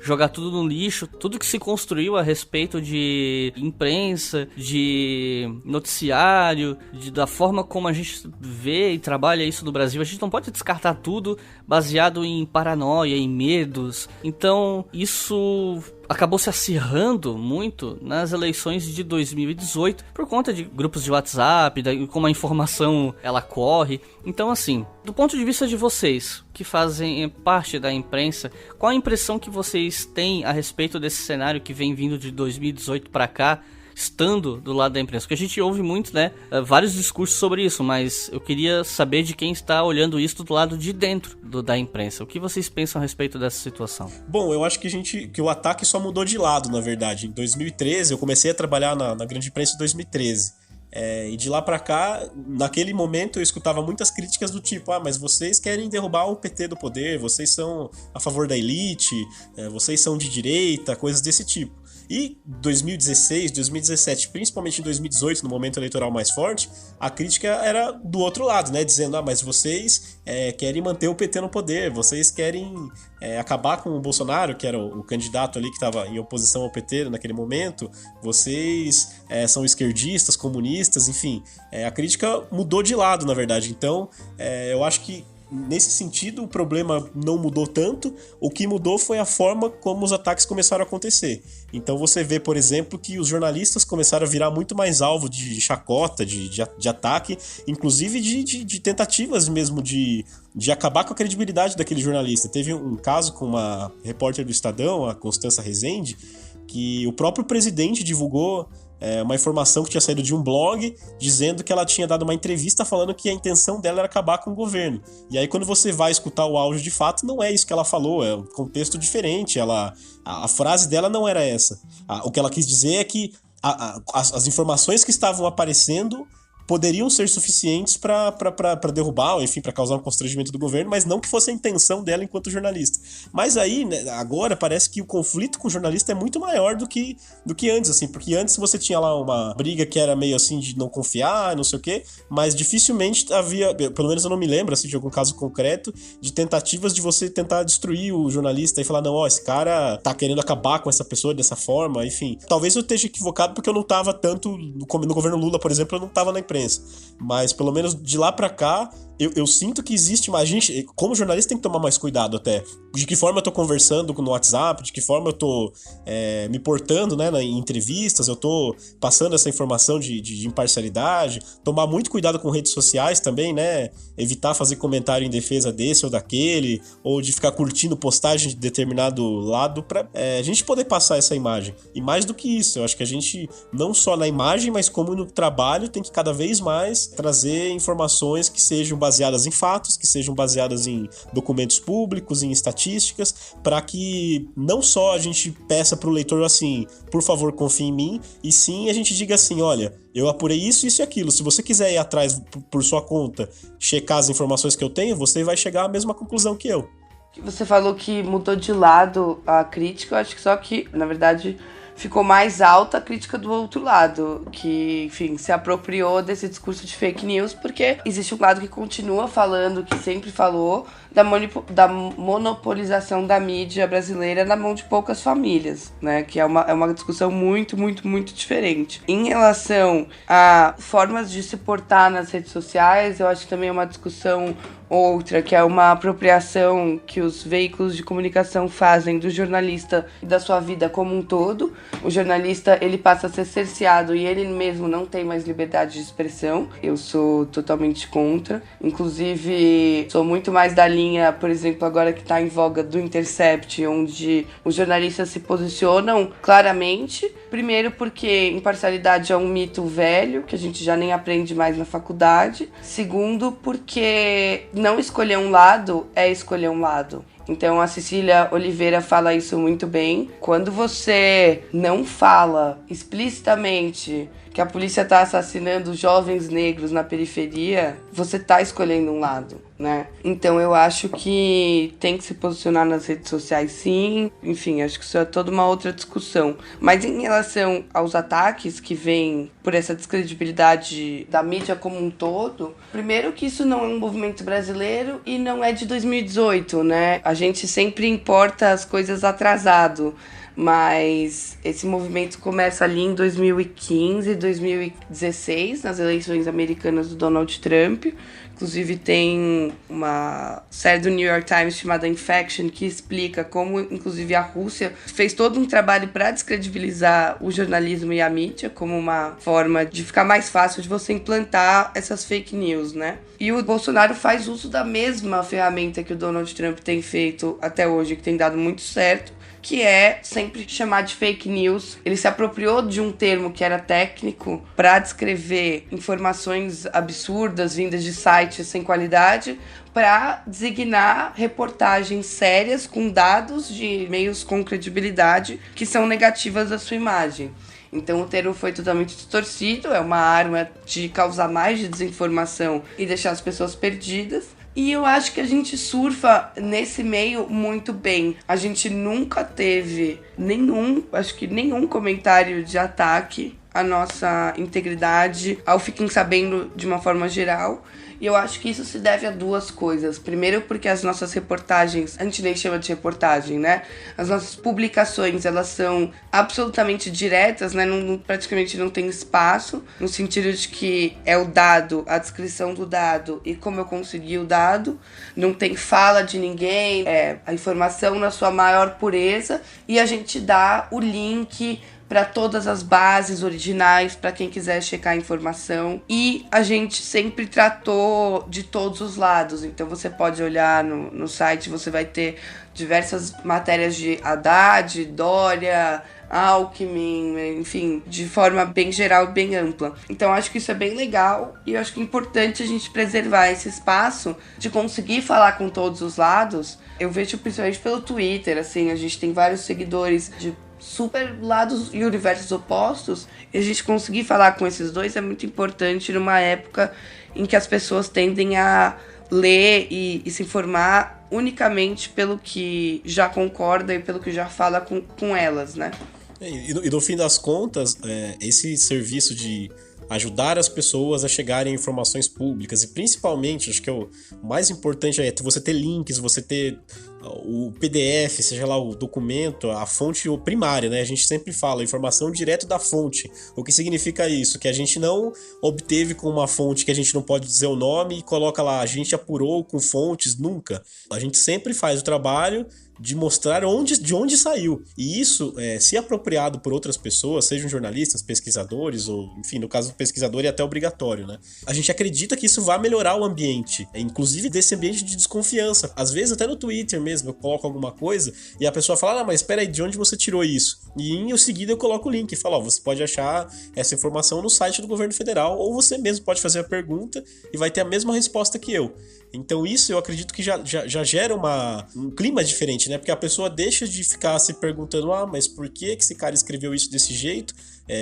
jogar tudo no lixo, tudo que se construiu a respeito de imprensa, de noticiário, da forma como a gente vê e trabalha isso no Brasil, a gente não pode descartar tudo baseado em paranoia, em medos. Então, isso acabou se acirrando muito nas eleições de 2018 por conta de grupos de WhatsApp, como a informação ela corre. Então, assim, do ponto de vista de vocês que fazem parte da imprensa, qual a impressão que vocês têm a respeito desse cenário que vem vindo de 2018 para cá, estando do lado da imprensa? Porque a gente ouve muito, vários discursos sobre isso, mas eu queria saber de quem está olhando isso do lado de dentro da imprensa. O que vocês pensam a respeito dessa situação? Bom, eu acho que o ataque só mudou de lado, na verdade. Em 2013, eu comecei a trabalhar na grande imprensa em 2013. E de lá pra cá, naquele momento eu escutava muitas críticas do tipo, mas vocês querem derrubar o PT do poder, vocês são a favor da elite, vocês são de direita, coisas desse tipo. E 2016, 2017, principalmente em 2018, no momento eleitoral mais forte, a crítica era do outro lado, né? Dizendo, mas vocês querem manter o PT no poder, vocês querem acabar com o Bolsonaro, que era o candidato ali que estava em oposição ao PT naquele momento, vocês são esquerdistas, comunistas, enfim. A crítica mudou de lado, na verdade. Então, eu acho que nesse sentido, o problema não mudou tanto. O que mudou foi a forma como os ataques começaram a acontecer. Então você vê, por exemplo, que os jornalistas começaram a virar muito mais alvo de chacota, de ataque, inclusive de tentativas mesmo de acabar com a credibilidade daquele jornalista. Teve um caso com uma repórter do Estadão, a Constança Rezende, que o próprio presidente divulgou uma informação que tinha saído de um blog dizendo que ela tinha dado uma entrevista falando que a intenção dela era acabar com o governo. E aí quando você vai escutar o áudio de fato, não é isso que ela falou, é um contexto diferente. A frase dela não era essa. O que ela quis dizer é que as informações que estavam aparecendo poderiam ser suficientes para derrubar, ou enfim, para causar um constrangimento do governo, mas não que fosse a intenção dela enquanto jornalista. Mas aí, né, agora parece que o conflito com o jornalista é muito maior do que antes, assim, porque antes você tinha lá uma briga que era meio assim de não confiar, não sei o quê, mas dificilmente havia, pelo menos eu não me lembro assim, de algum caso concreto, de tentativas de você tentar destruir o jornalista e falar, não, esse cara tá querendo acabar com essa pessoa dessa forma, enfim. Talvez eu esteja equivocado porque eu não tava tanto, no governo Lula, por exemplo, eu não tava na imprensa. Mas pelo menos de lá pra cá eu sinto que existe mais gente, como jornalista tem que tomar mais cuidado até, de que forma eu tô conversando no WhatsApp, de que forma eu tô me portando, né, em entrevistas, eu tô passando essa informação de imparcialidade, tomar muito cuidado com redes sociais também, né, evitar fazer comentário em defesa desse ou daquele, ou de ficar curtindo postagem de determinado lado pra a gente poder passar essa imagem. E mais do que isso, eu acho que a gente, não só na imagem, mas como no trabalho, tem que cada vez mais trazer informações que sejam baseadas em fatos, que sejam baseadas em documentos públicos, em estatísticas, para que não só a gente peça para o leitor assim, por favor, confie em mim, e sim a gente diga assim, olha, eu apurei isso, isso e aquilo. Se você quiser ir atrás por sua conta, checar as informações que eu tenho, você vai chegar à mesma conclusão que eu. Você falou que mudou de lado a crítica, eu acho que só que, na verdade, ficou mais alta a crítica do outro lado, que, enfim, se apropriou desse discurso de fake news, porque existe um lado que continua falando, que sempre falou, da monopolização da mídia brasileira na mão de poucas famílias, né? Que é uma discussão muito, muito, muito diferente. Em relação a formas de se portar nas redes sociais, eu acho que também é uma discussão outra, que é uma apropriação que os veículos de comunicação fazem do jornalista e da sua vida como um todo. O jornalista, ele passa a ser cerceado e ele mesmo não tem mais liberdade de expressão. Eu sou totalmente contra. Inclusive, sou muito mais da linha, por exemplo, agora que está em voga do Intercept, onde os jornalistas se posicionam claramente. Primeiro porque imparcialidade é um mito velho, que a gente já nem aprende mais na faculdade. Segundo, porque não escolher um lado é escolher um lado. Então a Cecília Oliveira fala isso muito bem. Quando você não fala explicitamente que a polícia está assassinando jovens negros na periferia, você está escolhendo um lado, né? Então eu acho que tem que se posicionar nas redes sociais, sim. Enfim, acho que isso é toda uma outra discussão. Mas em relação aos ataques que vêm por essa descredibilidade da mídia como um todo, primeiro que isso não é um movimento brasileiro e não é de 2018, né? A gente sempre importa as coisas atrasado. Mas esse movimento começa ali em 2015, 2016, nas eleições americanas do Donald Trump. Inclusive tem uma série do New York Times chamada Infection, que explica como, inclusive, a Rússia fez todo um trabalho para descredibilizar o jornalismo e a mídia, como uma forma de ficar mais fácil de você implantar essas fake news, né? E o Bolsonaro faz uso da mesma ferramenta que o Donald Trump tem feito até hoje, que tem dado muito certo, que é sempre chamar de fake news. Ele se apropriou de um termo que era técnico para descrever informações absurdas vindas de sites sem qualidade, para designar reportagens sérias com dados de meios com credibilidade que são negativas à sua imagem. Então o termo foi totalmente distorcido, é uma arma de causar mais de desinformação e deixar as pessoas perdidas. E eu acho que a gente surfa nesse meio muito bem. A gente nunca teve nenhum comentário de ataque à nossa integridade, ao Fiquem Sabendo de uma forma geral. E eu acho que isso se deve a duas coisas. Primeiro, porque as nossas reportagens, a gente nem chama de reportagem, né? As nossas publicações, elas são absolutamente diretas, né? Praticamente não tem espaço, no sentido de que é o dado, a descrição do dado e como eu consegui o dado. Não tem fala de ninguém, é a informação na sua maior pureza. E a gente dá o link para todas as bases originais, para quem quiser checar a informação. E a gente sempre tratou de todos os lados. Então você pode olhar no site, você vai ter diversas matérias de Haddad, Dória, Alckmin, enfim, de forma bem geral e bem ampla. Então acho que isso é bem legal e eu acho que é importante a gente preservar esse espaço de conseguir falar com todos os lados. Eu vejo principalmente pelo Twitter, assim, a gente tem vários seguidores de super lados e universos opostos, e a gente conseguir falar com esses dois é muito importante numa época em que as pessoas tendem a ler e se informar unicamente pelo que já concorda e pelo que já fala com elas, né? E no fim das contas, esse serviço de ajudar as pessoas a chegarem a informações públicas, e principalmente, acho que é o mais importante é você ter links, você ter o PDF, seja lá o documento, a fonte primária, né? A gente sempre fala, informação direto da fonte. O que significa isso? Que a gente não obteve com uma fonte que a gente não pode dizer o nome e coloca lá, a gente apurou com fontes, nunca. A gente sempre faz o trabalho de mostrar de onde saiu. E isso, se apropriado por outras pessoas, sejam jornalistas, pesquisadores, ou, enfim, no caso do pesquisador é até obrigatório, né? A gente acredita que isso vai melhorar o ambiente, inclusive desse ambiente de desconfiança. Às vezes até no Twitter mesmo, eu coloco alguma coisa e a pessoa fala, mas espera aí, de onde você tirou isso? E em seguida eu coloco o link e falo, você pode achar essa informação no site do governo federal, ou você mesmo pode fazer a pergunta e vai ter a mesma resposta que eu. Então isso eu acredito que já gera um clima diferente, né? Porque a pessoa deixa de ficar se perguntando, mas por que esse cara escreveu isso desse jeito?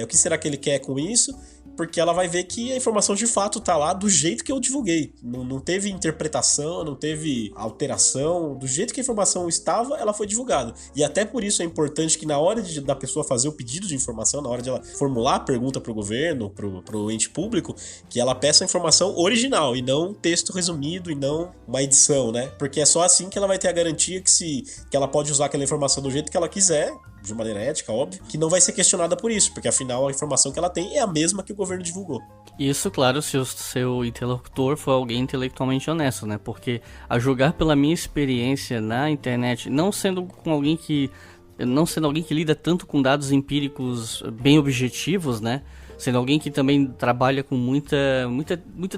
O que será que ele quer com isso? Porque ela vai ver que a informação de fato tá lá do jeito que eu divulguei. Não teve interpretação, não teve alteração. Do jeito que a informação estava, ela foi divulgada. E até por isso é importante que na hora da pessoa fazer o pedido de informação, na hora de ela formular a pergunta pro governo, pro ente público, que ela peça a informação original e não um texto resumido e não uma edição, né? Porque é só assim que ela vai ter a garantia que ela pode usar aquela informação do jeito que ela quiser, de maneira ética, óbvio, que não vai ser questionada por isso, porque afinal a informação que ela tem é a mesma que o governo divulgou. Isso, claro, se o seu interlocutor for alguém intelectualmente honesto, né? Porque a julgar pela minha experiência na internet, não sendo alguém que lida tanto com dados empíricos bem objetivos, né? Sendo alguém que também trabalha com muito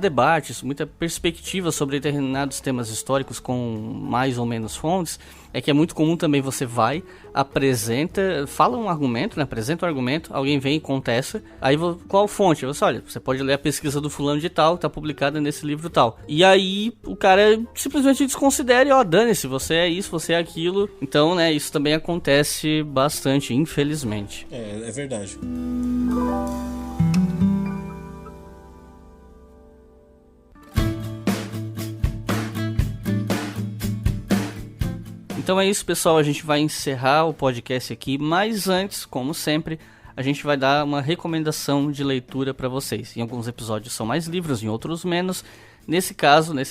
debate, muita perspectiva sobre determinados temas históricos com mais ou menos fontes, é que é muito comum também você fala um argumento, né? Apresenta um argumento, alguém vem e contesta, aí qual fonte? Você pode ler a pesquisa do fulano de tal, que tá publicada nesse livro tal. E aí o cara simplesmente desconsidera e dane-se, você é isso, você é aquilo. Então, né, isso também acontece bastante, infelizmente. É verdade. Então é isso, pessoal, a gente vai encerrar o podcast aqui, mas antes, como sempre, a gente vai dar uma recomendação de leitura para vocês. Em alguns episódios são mais livros, em outros menos. Nesse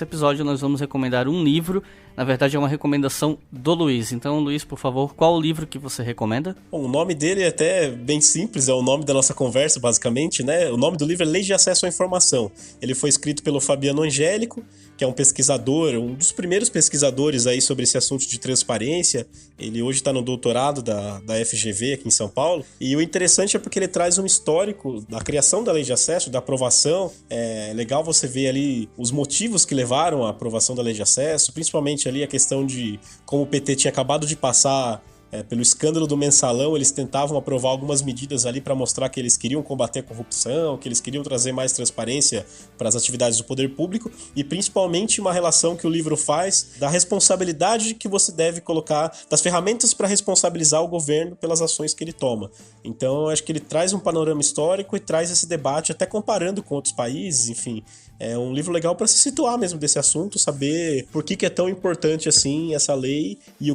episódio, nós vamos recomendar um livro. Na verdade, é uma recomendação do Luiz. Então, Luiz, por favor, qual o livro que você recomenda? Bom, o nome dele é até bem simples, é o nome da nossa conversa, basicamente, né? O nome do livro é Lei de Acesso à Informação. Ele foi escrito pelo Fabiano Angélico, que é um pesquisador, um dos primeiros pesquisadores aí sobre esse assunto de transparência. Ele hoje está no doutorado da FGV aqui em São Paulo. E o interessante é porque ele traz um histórico da criação da Lei de Acesso, da aprovação. É legal você ver ali os motivos que levaram à aprovação da Lei de Acesso, principalmente ali a questão de como o PT tinha acabado de passar pelo escândalo do Mensalão, eles tentavam aprovar algumas medidas ali para mostrar que eles queriam combater a corrupção, que eles queriam trazer mais transparência para as atividades do poder público e principalmente uma relação que o livro faz da responsabilidade que você deve colocar, das ferramentas para responsabilizar o governo pelas ações que ele toma. Então, eu acho que ele traz um panorama histórico e traz esse debate até comparando com outros países, enfim. É um livro legal para se situar mesmo desse assunto, saber por que é tão importante assim essa lei e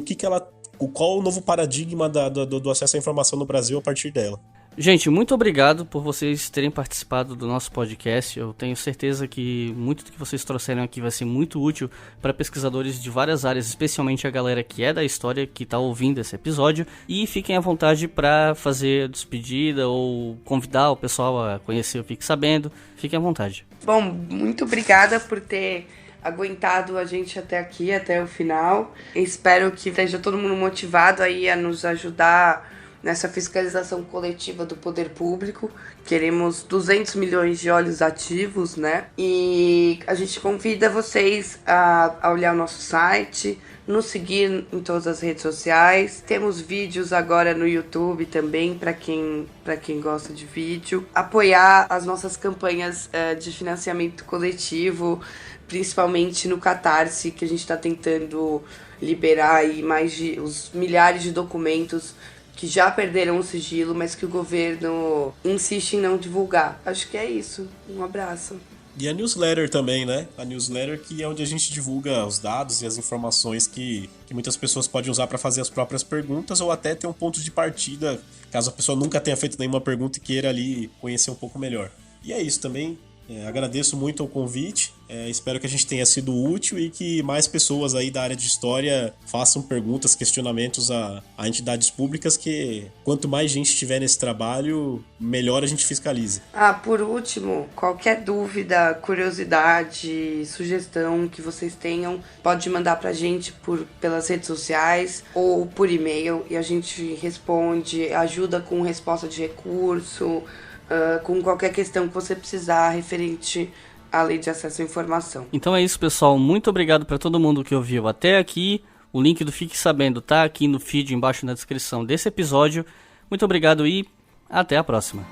qual o novo paradigma do acesso à informação no Brasil a partir dela. Gente, muito obrigado por vocês terem participado do nosso podcast. Eu tenho certeza que muito do que vocês trouxeram aqui vai ser muito útil para pesquisadores de várias áreas, especialmente a galera que é da história, que está ouvindo esse episódio. E fiquem à vontade para fazer a despedida ou convidar o pessoal a conhecer o Fique Sabendo. Fiquem à vontade. Bom, muito obrigada por ter aguentado a gente até aqui, até o final. Espero que esteja todo mundo motivado aí a nos ajudar nessa fiscalização coletiva do poder público. Queremos 200 milhões de olhos ativos, né? E a gente convida vocês a olhar o nosso site, nos seguir em todas as redes sociais. Temos vídeos agora no YouTube também, para quem gosta de vídeo. Apoiar as nossas campanhas de financiamento coletivo, principalmente no Catarse, que a gente está tentando liberar aí os milhares de documentos que já perderam o sigilo, mas que o governo insiste em não divulgar. Acho que é isso. Um abraço. E a newsletter também, né? A newsletter que é onde a gente divulga os dados e as informações que muitas pessoas podem usar para fazer as próprias perguntas ou até ter um ponto de partida, caso a pessoa nunca tenha feito nenhuma pergunta e queira ali conhecer um pouco melhor. E é isso também. Agradeço muito o convite, espero que a gente tenha sido útil e que mais pessoas aí da área de história façam perguntas, questionamentos a entidades públicas, que quanto mais gente estiver nesse trabalho, melhor a gente fiscaliza. Por último, qualquer dúvida, curiosidade, sugestão que vocês tenham, pode mandar pra gente pelas redes sociais ou por e-mail e a gente responde, ajuda com resposta de recurso, com qualquer questão que você precisar referente à Lei de Acesso à Informação. Então é isso, pessoal. Muito obrigado para todo mundo que ouviu até aqui. O link do Fique Sabendo tá aqui no feed embaixo na descrição desse episódio. Muito obrigado e até a próxima.